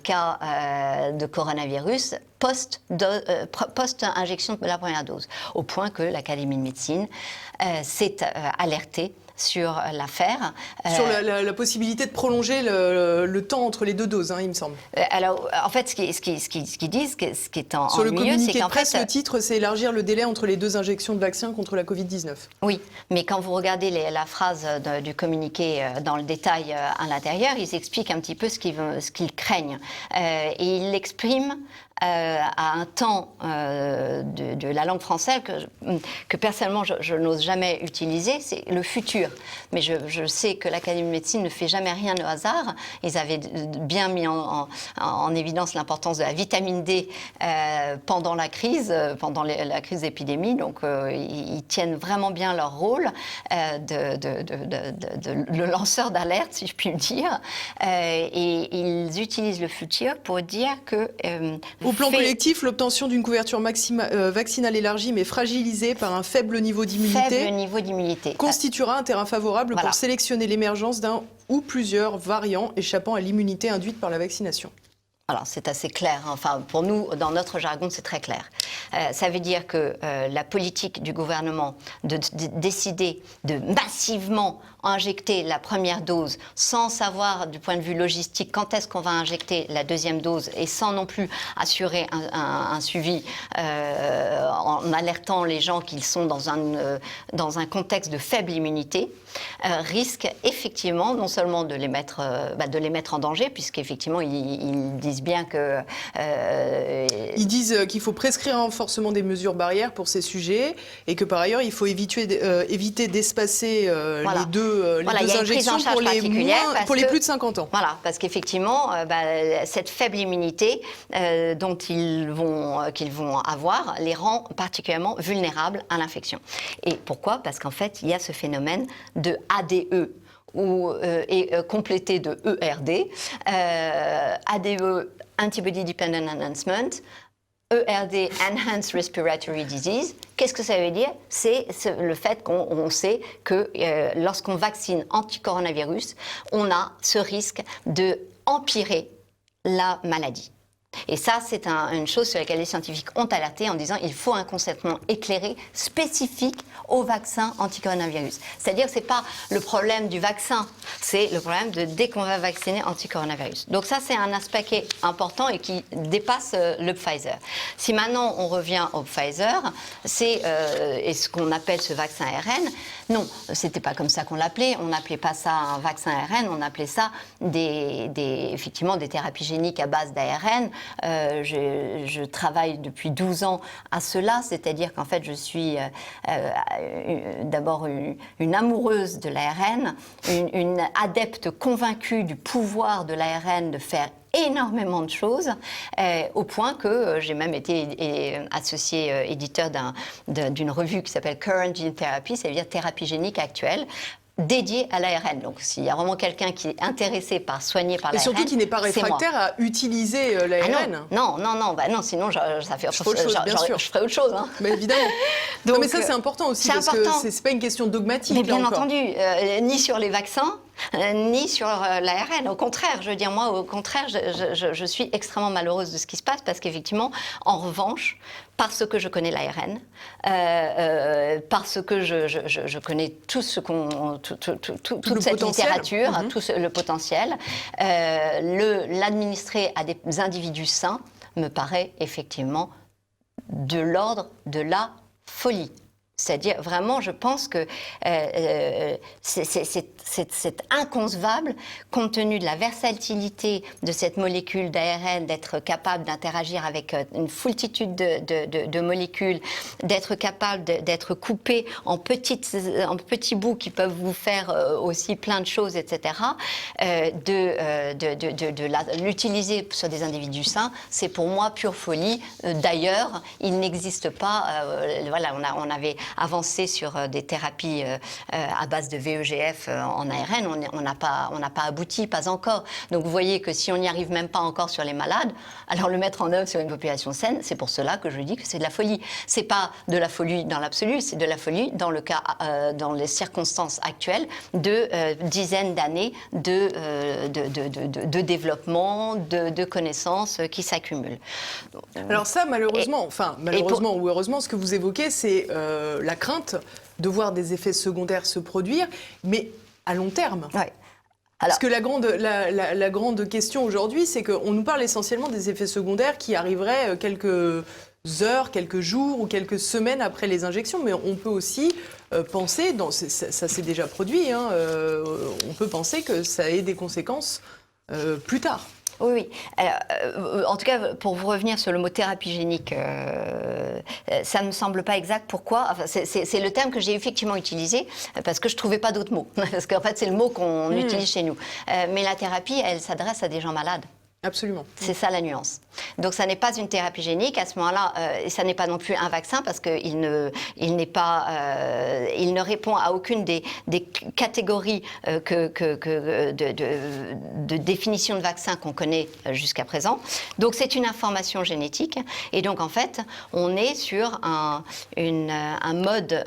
cas de coronavirus post-injection de la première dose. Au point que l'Académie de médecine s'est alertée sur l'affaire. Sur la possibilité de prolonger le temps entre les deux doses, il me semble. Alors, en fait, ce qu'ils disent, ce qui est en sur le milieu, communiqué c'est de presse, le titre, c'est élargir le délai entre les 2 injections de vaccin contre la Covid-19. Oui, mais quand vous regardez la phrase du communiqué dans le détail à l'intérieur, ils expliquent un petit peu ce qu'ils craignent. Et ils l'expriment à un temps de la langue française que personnellement je n'ose jamais utiliser, c'est le futur. Mais je sais que l'Académie de médecine ne fait jamais rien au hasard. Ils avaient bien mis en évidence l'importance de la vitamine D pendant la crise, la crise d'épidémie. Donc ils tiennent vraiment bien leur rôle de lanceur d'alerte, si je puis le dire. Et ils utilisent le futur pour dire que au plan collectif, l'obtention d'une couverture vaccinale élargie mais fragilisée par un faible niveau d'immunité constituera un terrain favorable pour sélectionner l'émergence d'un ou plusieurs variants échappant à l'immunité induite par la vaccination. Alors, c'est assez clair. Enfin, pour nous, dans notre jargon, c'est très clair. Ça veut dire que la politique du gouvernement de décider de massivement injecter la première dose sans savoir du point de vue logistique quand est-ce qu'on va injecter la deuxième dose et sans non plus assurer un suivi en alertant les gens qu'ils sont dans un contexte de faible immunité, risque effectivement non seulement de les mettre en danger, puisqu'effectivement ils disent bien que... Ils disent qu'il faut prescrire un renforcement des mesures barrières pour ces sujets et que par ailleurs il faut éviter d'espacer les deux injections pour les plus de 50 ans. Voilà, parce qu'effectivement, cette faible immunité qu'ils vont avoir les rend particulièrement vulnérables à l'infection. Et pourquoi ? Parce qu'en fait, il y a ce phénomène de ADE, complété de ERD, ADE, Antibody Dependent Enhancement, ERD, Enhanced Respiratory Disease. Qu'est-ce que ça veut dire ? C'est le fait qu'on sait que lorsqu'on vaccine anti-coronavirus, on a ce risque d'empirer la maladie. Et ça, c'est une chose sur laquelle les scientifiques ont alerté en disant qu'il faut un consentement éclairé spécifique au vaccin anti-coronavirus. C'est-à-dire que ce n'est pas le problème du vaccin, c'est le problème de dès qu'on va vacciner anti-coronavirus. Donc ça, c'est un aspect qui est important et qui dépasse le Pfizer. Si maintenant on revient au Pfizer, c'est ce qu'on appelle ce vaccin ARN. Non, c'était pas comme ça qu'on l'appelait. On n'appelait pas ça un vaccin ARN, on appelait ça effectivement des thérapies géniques à base d'ARN. Je travaille depuis 12 ans à cela, c'est-à-dire qu'en fait je suis d'abord une amoureuse de l'ARN, une adepte convaincue du pouvoir de l'ARN de faire énormément de choses, au point que j'ai même été associée éditeur d'une revue qui s'appelle Current Gene Therapy, c'est-à-dire thérapie génique actuelle, dédié à l'ARN. Donc, s'il y a vraiment quelqu'un qui est intéressé par soigner par l'ARN, et surtout qui n'est pas réfractaire à utiliser l'ARN. Non, sinon je ferais autre chose. Hein. Mais évidemment. Donc, non, mais ça, c'est important aussi, parce que c'est pas une question dogmatique. Mais bien entendu, ni sur les vaccins, ni sur l'ARN. Au contraire, je veux dire, moi, je suis extrêmement malheureuse de ce qui se passe, parce qu'effectivement, en revanche, parce que je connais l'ARN, parce que je connais toute cette littérature, tout le potentiel, l'administrer à des individus sains me paraît effectivement de l'ordre de la folie. C'est-à-dire, vraiment, je pense que c'est inconcevable, compte tenu de la versatilité de cette molécule d'ARN, d'être capable d'interagir avec une foultitude de molécules, d'être capable d'être coupé en petits bouts qui peuvent vous faire aussi plein de choses, etc. L'utiliser sur des individus sains, c'est pour moi pure folie. D'ailleurs, il n'existe pas, voilà, on avait avancé sur des thérapies à base de VEGF en ARN, on n'a pas abouti, pas encore. Donc vous voyez que si on n'y arrive même pas encore sur les malades, alors le mettre en œuvre sur une population saine, c'est pour cela que je dis que c'est de la folie. C'est pas de la folie dans l'absolu, c'est de la folie dans le cas, dans les circonstances actuelles de dizaines d'années de développement, de connaissances qui s'accumulent. Alors ça, malheureusement, ou heureusement, ce que vous évoquez, c'est la crainte de voir des effets secondaires se produire, mais à long terme. Ouais. Parce que la grande question aujourd'hui, c'est qu'on nous parle essentiellement des effets secondaires qui arriveraient quelques heures, quelques jours ou quelques semaines après les injections, mais on peut aussi penser, ça s'est déjà produit, hein, on peut penser que ça ait des conséquences plus tard. Oui, oui. En tout cas, pour vous revenir sur le mot thérapie génique, ça ne me semble pas exact. Pourquoi? Enfin, c'est le terme que j'ai effectivement utilisé parce que je ne trouvais pas d'autres mots. Parce qu'en fait, c'est le mot qu'on utilise chez nous. Mais la thérapie, elle s'adresse à des gens malades. Absolument. C'est ça la nuance. Donc ça n'est pas une thérapie génique à ce moment-là, et ça n'est pas non plus un vaccin parce qu'il ne répond à aucune des catégories de définition de vaccin qu'on connaît jusqu'à présent. Donc c'est une information génétique et donc en fait on est sur un mode.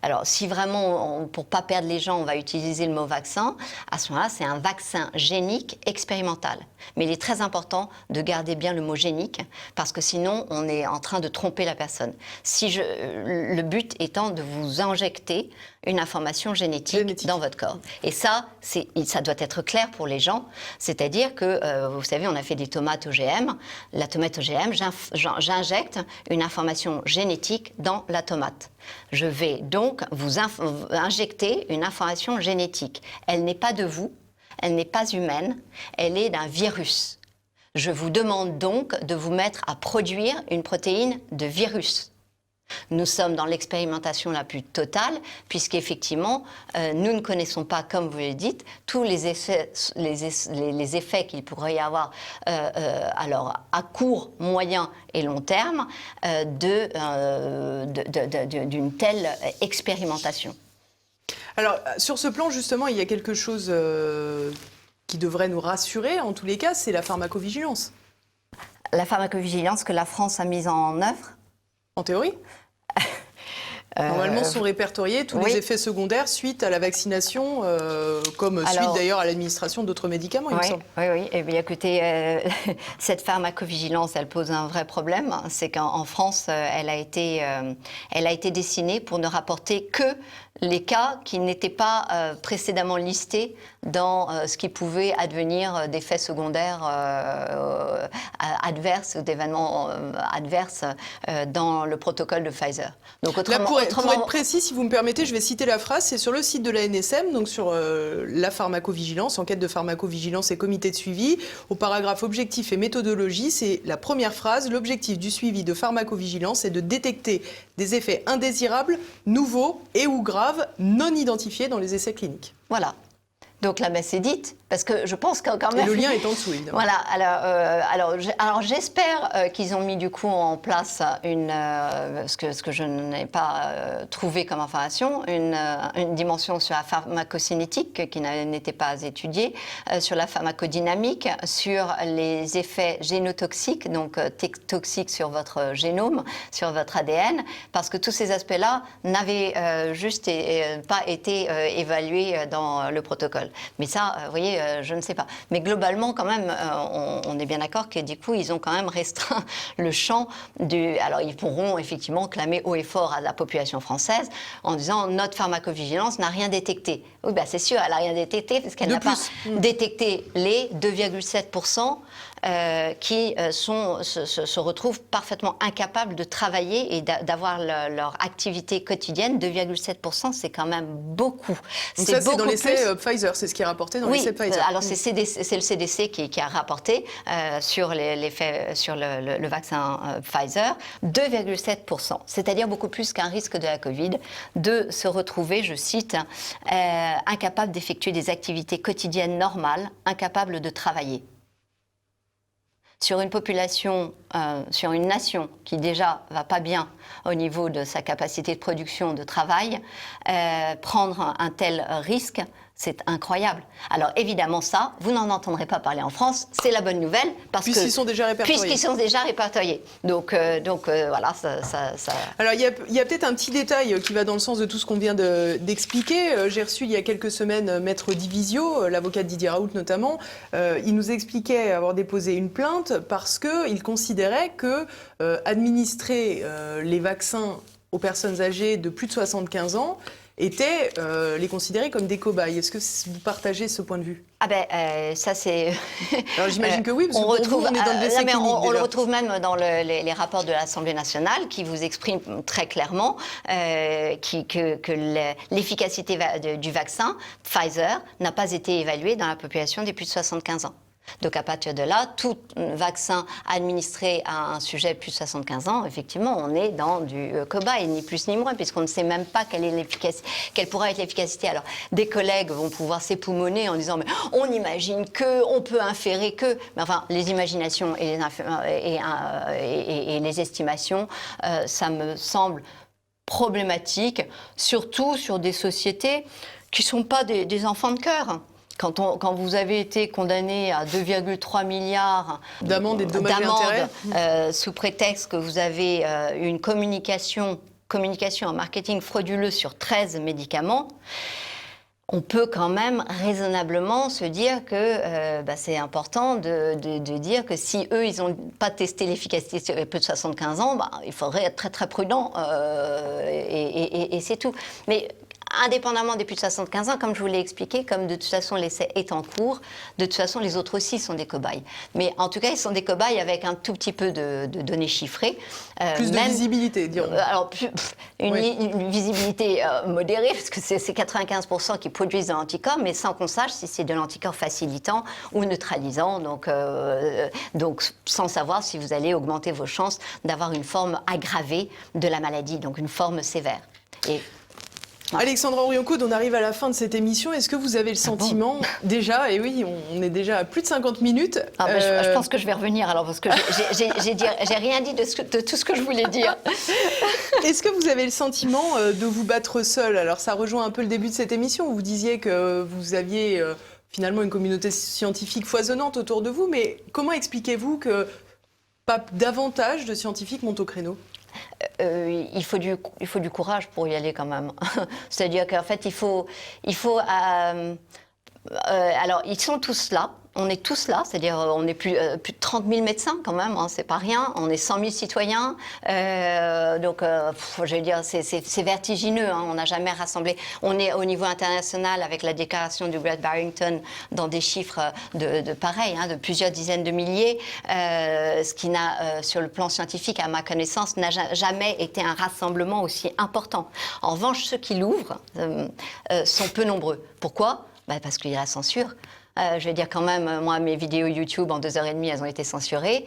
Alors, si vraiment, pour ne pas perdre les gens, on va utiliser le mot vaccin, à ce moment-là, c'est un vaccin génique expérimental. Mais il est très important de garder bien le mot génique, parce que sinon, on est en train de tromper la personne. Le but étant de vous injecter une information génétique dans votre corps. Et ça doit être clair pour les gens. C'est-à-dire que, vous savez, on a fait des tomates OGM. La tomate OGM, j'injecte une information génétique dans la tomate. Je vais donc vous injecter une information génétique. Elle n'est pas de vous, elle n'est pas humaine, elle est d'un virus. Je vous demande donc de vous mettre à produire une protéine de virus. Nous sommes dans l'expérimentation la plus totale, puisqu'effectivement, nous ne connaissons pas, comme vous le dites, tous les effets qu'il pourrait y avoir alors, à court, moyen et long terme d'une telle expérimentation. Alors, sur ce plan, justement, il y a quelque chose qui devrait nous rassurer, en tous les cas, c'est la pharmacovigilance. La pharmacovigilance que la France a mise en œuvre ? En théorie. Normalement, sont répertoriés tous les effets secondaires suite à la vaccination, suite d'ailleurs à l'administration d'autres médicaments, il me semble. Oui. Eh bien, écoutez, cette pharmacovigilance, elle pose un vrai problème. C'est qu'en France, elle a été dessinée pour ne rapporter que les cas qui n'étaient pas précédemment listés dans ce qui pouvait advenir d'effets secondaires adverses ou d'événements adverses dans le protocole de Pfizer. Donc, pour être précis, si vous me permettez, je vais citer la phrase, c'est sur le site de la NSM, donc sur la pharmacovigilance, enquête de pharmacovigilance et comité de suivi, au paragraphe objectif et méthodologie, c'est la première phrase, l'objectif du suivi de pharmacovigilance est de détecter des effets indésirables, nouveaux et ou graves, non identifiés dans les essais cliniques. Voilà. Donc la messe est dite, parce que je pense quand même... Et le lien est en dessous, évidemment. Voilà, alors j'espère qu'ils ont mis du coup en place ce que je n'ai pas trouvé comme information, une dimension sur la pharmacocinétique qui n'était pas étudiée, sur la pharmacodynamique, sur les effets génotoxiques, donc toxiques sur votre génome, sur votre ADN, parce que tous ces aspects-là n'avaient pas été évalués dans le protocole. Mais ça, vous voyez, je ne sais pas. Mais globalement, quand même, on est bien d'accord que du coup, ils ont quand même restreint le champ du... Alors, ils pourront effectivement clamer haut et fort à la population française en disant « notre pharmacovigilance n'a rien détecté ». Oui, bah c'est sûr, elle n'a rien détecté parce qu'elle n'a pas détecté les 2,7% qui se retrouvent parfaitement incapables de travailler et d'avoir leur activité quotidienne. 2,7%, c'est quand même beaucoup. Donc ça, c'est dans l'essai Pfizer, c'est ce qui est rapporté dans l'essai Pfizer. Alors c'est le CDC qui a rapporté sur l'effet sur le vaccin Pfizer, 2,7%, c'est-à-dire beaucoup plus qu'un risque de la Covid, de se retrouver, je cite, incapable d'effectuer des activités quotidiennes normales, incapable de travailler. Sur une population, sur une nation qui déjà va pas bien au niveau de sa capacité de production, de travail, prendre un tel risque, c'est incroyable. Alors évidemment ça, vous n'en entendrez pas parler en France, c'est la bonne nouvelle puisqu'ils sont déjà répertoriés. Puisqu'ils sont déjà répertoriés. Donc voilà, ça... Alors il y a peut-être un petit détail qui va dans le sens de tout ce qu'on vient d'expliquer. J'ai reçu il y a quelques semaines Maître Divisio, l'avocat de Didier Raoult notamment. Il nous expliquait avoir déposé une plainte parce qu'il considérait que administrer les vaccins aux personnes âgées de plus de 75 ans étaient les considérer comme des cobayes. Est-ce que vous partagez ce point de vue? Ah ben, ça c'est... Alors j'imagine que oui, parce que pour vous, on est dans le décès clinique. On le retrouve même dans les rapports de l'Assemblée nationale qui vous expriment très clairement que l'efficacité du vaccin Pfizer n'a pas été évaluée dans la population des plus de 75 ans. Donc à partir de là, tout vaccin administré à un sujet de plus de 75 ans, effectivement, on est dans du cobaye, ni plus ni moins, puisqu'on ne sait même pas quelle pourra être l'efficacité. Alors, des collègues vont pouvoir s'époumoner en disant « mais on imagine que, on peut inférer que ». Mais enfin, les imaginations et les estimations, ça me semble problématique, surtout sur des sociétés qui ne sont pas des enfants de cœur. Quand vous avez été condamné à 2,3 milliards d'amendes et de dommages et intérêts, sous prétexte que vous avez une communication en marketing frauduleux sur 13 médicaments, on peut quand même raisonnablement se dire que c'est important de dire que si eux, ils n'ont pas testé l'efficacité sur les plus de 75 ans, il faudrait être très très prudent et c'est tout. Mais indépendamment des plus de 75 ans, comme je vous l'ai expliqué, comme de toute façon l'essai est en cours, de toute façon les autres aussi sont des cobayes. Mais en tout cas, ils sont des cobayes avec un tout petit peu de données chiffrées. Plus de visibilité, dirons. Alors, une visibilité modérée, parce que c'est 95% qui produisent de l'anticorps, mais sans qu'on sache si c'est de l'anticorps facilitant ou neutralisant, donc sans savoir si vous allez augmenter vos chances d'avoir une forme aggravée de la maladie, donc une forme sévère. Alexandra Orion-Caude, on arrive à la fin de cette émission. Est-ce que vous avez le sentiment, déjà, et oui, on est déjà à plus de 50 minutes. Je pense que je vais revenir alors, parce que j'ai rien dit de tout ce que je voulais dire. Est-ce que vous avez le sentiment de vous battre seul? Alors ça rejoint un peu le début de cette émission où vous disiez que vous aviez finalement une communauté scientifique foisonnante autour de vous, mais comment expliquez-vous que pas davantage de scientifiques montent au créneau? Il faut du courage pour y aller quand même. C'est-à-dire qu'en fait, alors, ils sont tous là. On est tous là, c'est-à-dire on est plus de 30 000 médecins quand même, hein, c'est pas rien. On est 100 000 citoyens, je veux dire, c'est vertigineux. Hein, on n'a jamais rassemblé. On est au niveau international avec la déclaration du Great Barrington dans des chiffres de pareil, hein, de plusieurs dizaines de milliers, ce qui n'a, sur le plan scientifique, à ma connaissance, n'a jamais été un rassemblement aussi important. En revanche, ceux qui l'ouvrent sont peu nombreux. Pourquoi? Parce qu'il y a la censure. Je vais dire quand même, moi, mes vidéos YouTube en 2h30, elles ont été censurées.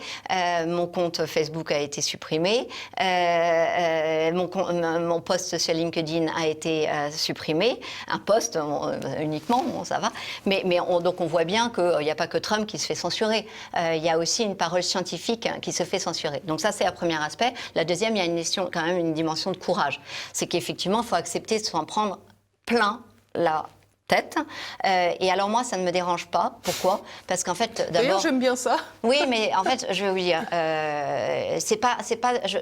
Mon compte Facebook a été supprimé. Mon post sur LinkedIn a été supprimé. Un post uniquement, bon, ça va. Donc on voit bien qu'il n'y a pas que Trump qui se fait censurer. Il y a aussi une parole scientifique qui se fait censurer. Donc ça, c'est le premier aspect. La deuxième, il y a quand même une dimension de courage. C'est qu'effectivement, il faut accepter de s'en prendre plein la tête. Et alors moi, ça ne me dérange pas. Pourquoi? Parce qu'en fait, d'abord... D'ailleurs, j'aime bien ça. Oui, mais en fait, je vais vous dire,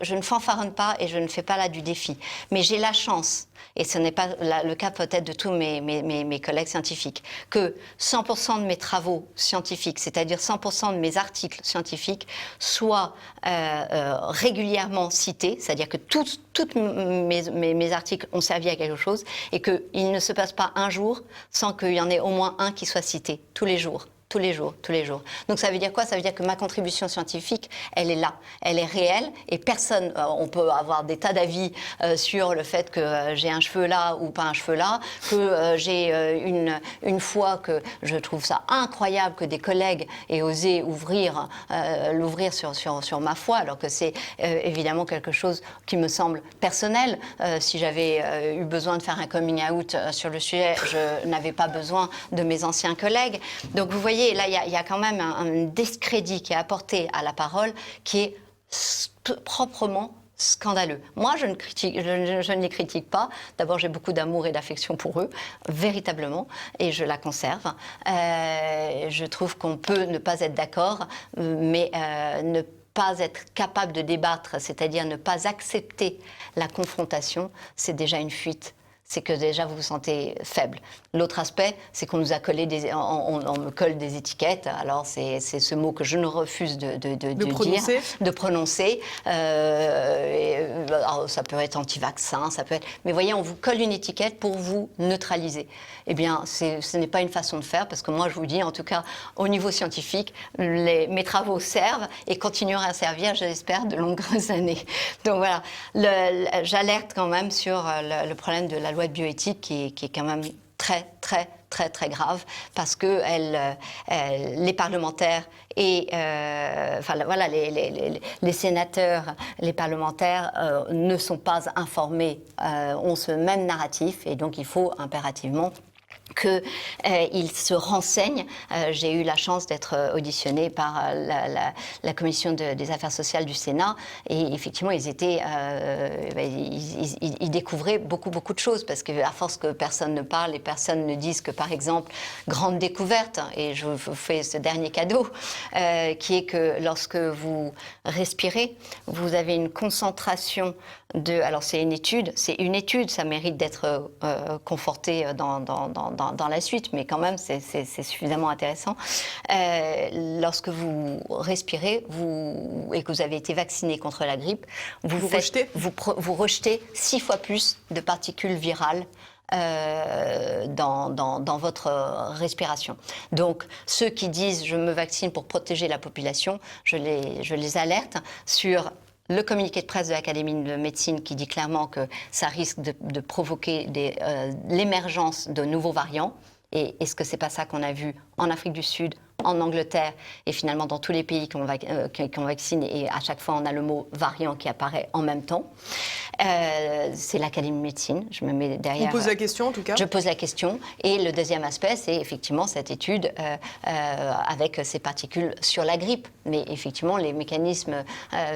je ne fanfaronne pas et je ne fais pas là du défi. Mais j'ai la chance et ce n'est pas le cas peut-être de tous mes collègues scientifiques, que 100% de mes travaux scientifiques, c'est-à-dire 100% de mes articles scientifiques, soient régulièrement cités, c'est-à-dire que tous mes articles ont servi à quelque chose, et qu'il ne se passe pas un jour sans qu'il y en ait au moins un qui soit cité, tous les jours. Tous les jours, tous les jours. Donc ça veut dire quoi? Ça veut dire que ma contribution scientifique, elle est là, elle est réelle, et personne, on peut avoir des tas d'avis sur le fait que j'ai un cheveu là ou pas un cheveu là, que j'ai une fois que je trouve ça incroyable que des collègues aient osé l'ouvrir sur ma foi, alors que c'est évidemment quelque chose qui me semble personnel. Si j'avais eu besoin de faire un coming out sur le sujet, je n'avais pas besoin de mes anciens collègues. Donc vous voyez, là, il y a quand même un discrédit qui est apporté à la parole qui est proprement scandaleux. Moi, je ne les critique pas. D'abord, j'ai beaucoup d'amour et d'affection pour eux, véritablement, et je la conserve. Je trouve qu'on peut ne pas être d'accord, mais ne pas être capable de débattre, c'est-à-dire ne pas accepter la confrontation, c'est déjà une fuite. C'est que déjà vous vous sentez faible. L'autre aspect, c'est qu'on nous a collé on me colle des étiquettes. Alors c'est ce mot que je ne refuse de prononcer. Alors, ça peut être anti-vaccin, ça peut être. Mais voyez, on vous colle une étiquette pour vous neutraliser. Eh bien, ce n'est pas une façon de faire, parce que moi, je vous dis, en tout cas, au niveau scientifique, mes travaux servent et continueront à servir, j'espère, de longues années. Donc voilà, j'alerte quand même sur le problème de la loi de bioéthique qui est quand même très grave, parce que les parlementaires et voilà, les sénateurs, les parlementaires ne sont pas informés, ont ce même narratif, et donc il faut impérativement qu'ils se renseignent. J'ai eu la chance d'être auditionnée par la commission des affaires sociales du Sénat, et effectivement ils découvraient beaucoup de choses, parce qu'à force que personne ne parle et personne ne dise que, par exemple, grande découverte, et je vous fais ce dernier cadeau, qui est que lorsque vous respirez, vous avez une concentration alors c'est une étude, ça mérite d'être conforté dans la suite, mais quand même c'est suffisamment intéressant. Lorsque vous respirez et que vous avez été vacciné contre la grippe, vous rejetez 6 fois plus de particules virales dans votre respiration. Donc, ceux qui disent « je me vaccine pour protéger la population », je les alerte sur le communiqué de presse de l'Académie de médecine qui dit clairement que ça risque de provoquer l'émergence de nouveaux variants. Et est-ce que c'est pas ça qu'on a vu en Afrique du Sud, en Angleterre et finalement dans tous les pays qu'on vaccine, et à chaque fois on a le mot variant qui apparaît en même temps. C'est l'Académie de médecine, je me mets derrière. On pose la question en tout cas. Je pose la question, et le deuxième aspect, c'est effectivement cette étude avec ces particules sur la grippe. Mais effectivement, les mécanismes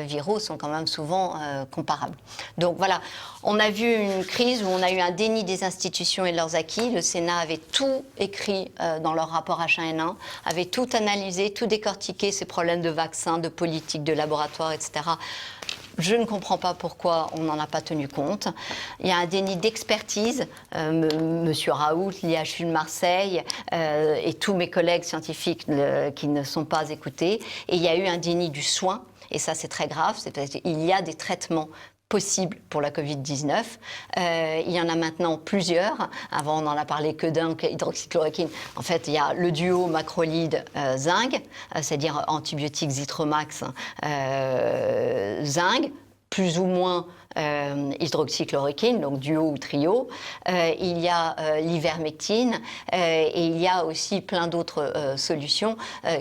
viraux sont quand même souvent comparables. Donc voilà, on a vu une crise où on a eu un déni des institutions et de leurs acquis. Le Sénat avait tout écrit dans leur rapport H1N1, avait tout analysé, tout décortiqué, ces problèmes de vaccins, de politique, de laboratoire, etc. Je ne comprends pas pourquoi on n'en a pas tenu compte. Il y a un déni d'expertise. Monsieur Raoult, l'IHU de Marseille et tous mes collègues scientifiques qui ne sont pas écoutés. Et il y a eu un déni du soin. Et ça, c'est très grave. Il y a des traitements possible pour la Covid-19. Il y en a maintenant plusieurs. Avant, on n'en a parlé que d'un, hydroxychloroquine. En fait, il y a le duo macrolide-zinc, c'est-à-dire antibiotiques Zitromax, zinc, plus ou moins hydroxychloroquine, donc duo ou trio. Il y a l'ivermectine, et il y a aussi plein d'autres solutions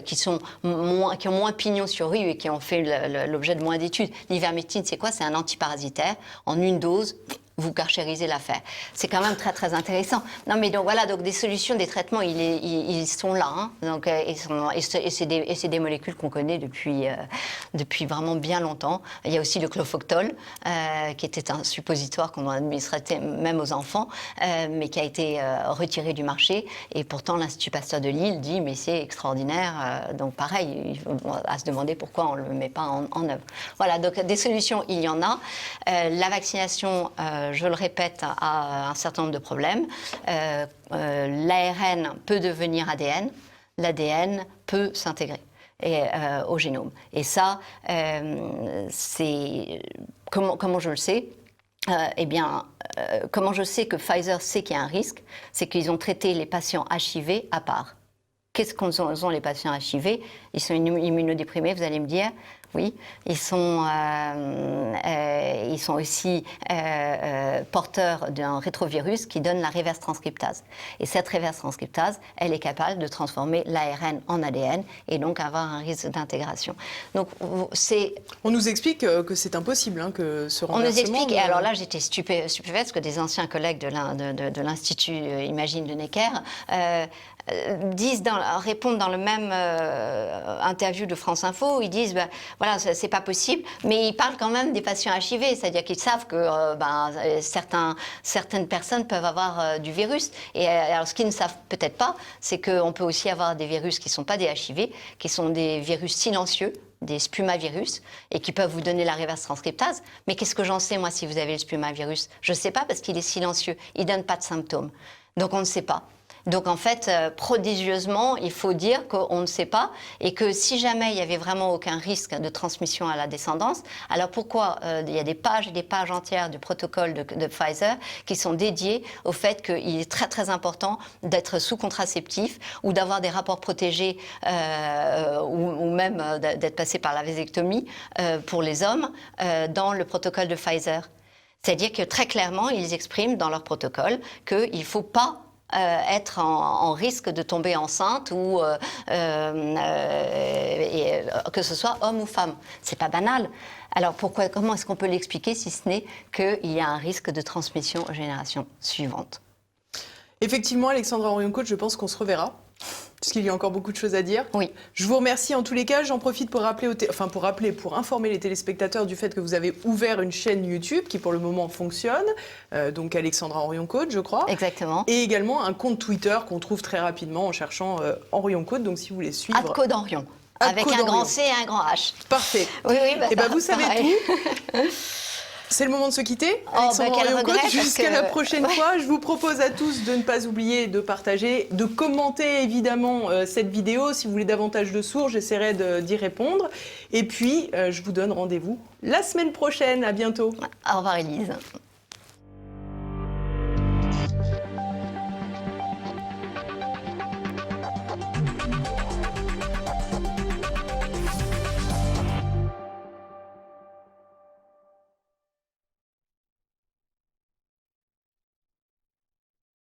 qui ont moins pignon sur rue et qui ont fait l'objet de moins d'études. L'ivermectine, c'est quoi? C'est un antiparasitaire. En une dose, vous carchérisez l'affaire. C'est quand même très intéressant. Non, mais donc voilà, donc des solutions, des traitements, ils sont là. Hein. Donc, et c'est des molécules qu'on connaît depuis vraiment bien longtemps. Il y a aussi le clofoctol, qui était un suppositoire qu'on administrait même aux enfants, mais qui a été retiré du marché. Et pourtant, l'Institut Pasteur de Lille dit, mais c'est extraordinaire. Donc pareil, il faut à se demander pourquoi on ne le met pas en œuvre. Voilà, donc des solutions, il y en a. La vaccination, je le répète, a un certain nombre de problèmes. L'ARN peut devenir ADN, l'ADN peut s'intégrer au génome. Et ça, c'est... Comment je le sais ? Comment je sais que Pfizer sait qu'il y a un risque ? C'est qu'ils ont traité les patients HIV à part. Qu'est-ce qu'ont les patients HIV ? Ils sont immunodéprimés, vous allez me dire. Oui, ils sont aussi porteurs d'un rétrovirus qui donne la reverse transcriptase. Et cette reverse transcriptase, elle est capable de transformer l'ARN en ADN et donc avoir un risque d'intégration. Donc on nous explique que c'est impossible, hein, que ce renversement... On nous explique, et alors là j'étais stupéfaite parce que des anciens collègues de l'Institut Imagine de Necker répondent dans le même interview de France Info, ils disent voilà, c'est pas possible, mais ils parlent quand même des patients HIV, c'est-à-dire qu'ils savent que certaines personnes peuvent avoir du virus. Et alors ce qu'ils ne savent peut-être pas, c'est qu'on peut aussi avoir des virus qui ne sont pas des HIV, qui sont des virus silencieux, des spumavirus, et qui peuvent vous donner la reverse transcriptase. Mais qu'est-ce que j'en sais, moi, si vous avez le spumavirus ? Je ne sais pas parce qu'il est silencieux, il ne donne pas de symptômes. Donc on ne sait pas. Donc en fait, prodigieusement, il faut dire qu'on ne sait pas et que si jamais il n'y avait vraiment aucun risque de transmission à la descendance, alors pourquoi il y a des pages et des pages entières du protocole de Pfizer qui sont dédiées au fait qu'il est très très important d'être sous contraceptif ou d'avoir des rapports protégés ou même d'être passé par la vasectomie pour les hommes dans le protocole de Pfizer. C'est-à-dire que très clairement, ils expriment dans leur protocole qu'il ne faut pas être en risque de tomber enceinte ou que ce soit homme ou femme. C'est pas banal. Alors comment est-ce qu'on peut l'expliquer si ce n'est qu'il y a un risque de transmission aux générations suivantes ? Effectivement, Alexandra Orion-Côte, je pense qu'on se reverra. Parce qu'il y a encore beaucoup de choses à dire. Oui. Je vous remercie en tous les cas. J'en profite pour pour informer les téléspectateurs du fait que vous avez ouvert une chaîne YouTube qui pour le moment fonctionne. Donc Alexandra Orion-Côte, je crois. Exactement. Et également un compte Twitter qu'on trouve très rapidement en cherchant Orion-Côte. Donc si vous voulez suivre... @CodeOrion. Avec un grand C et un grand H. Parfait. Oui, et vous savez tout. C'est le moment de se quitter. Alexandra Orion-Côte, jusqu'à la prochaine fois. Je vous propose à tous de ne pas oublier de partager, de commenter évidemment cette vidéo. Si vous voulez davantage de sources, j'essaierai d'y répondre. Et puis, je vous donne rendez-vous la semaine prochaine. À bientôt. Au revoir, Élise.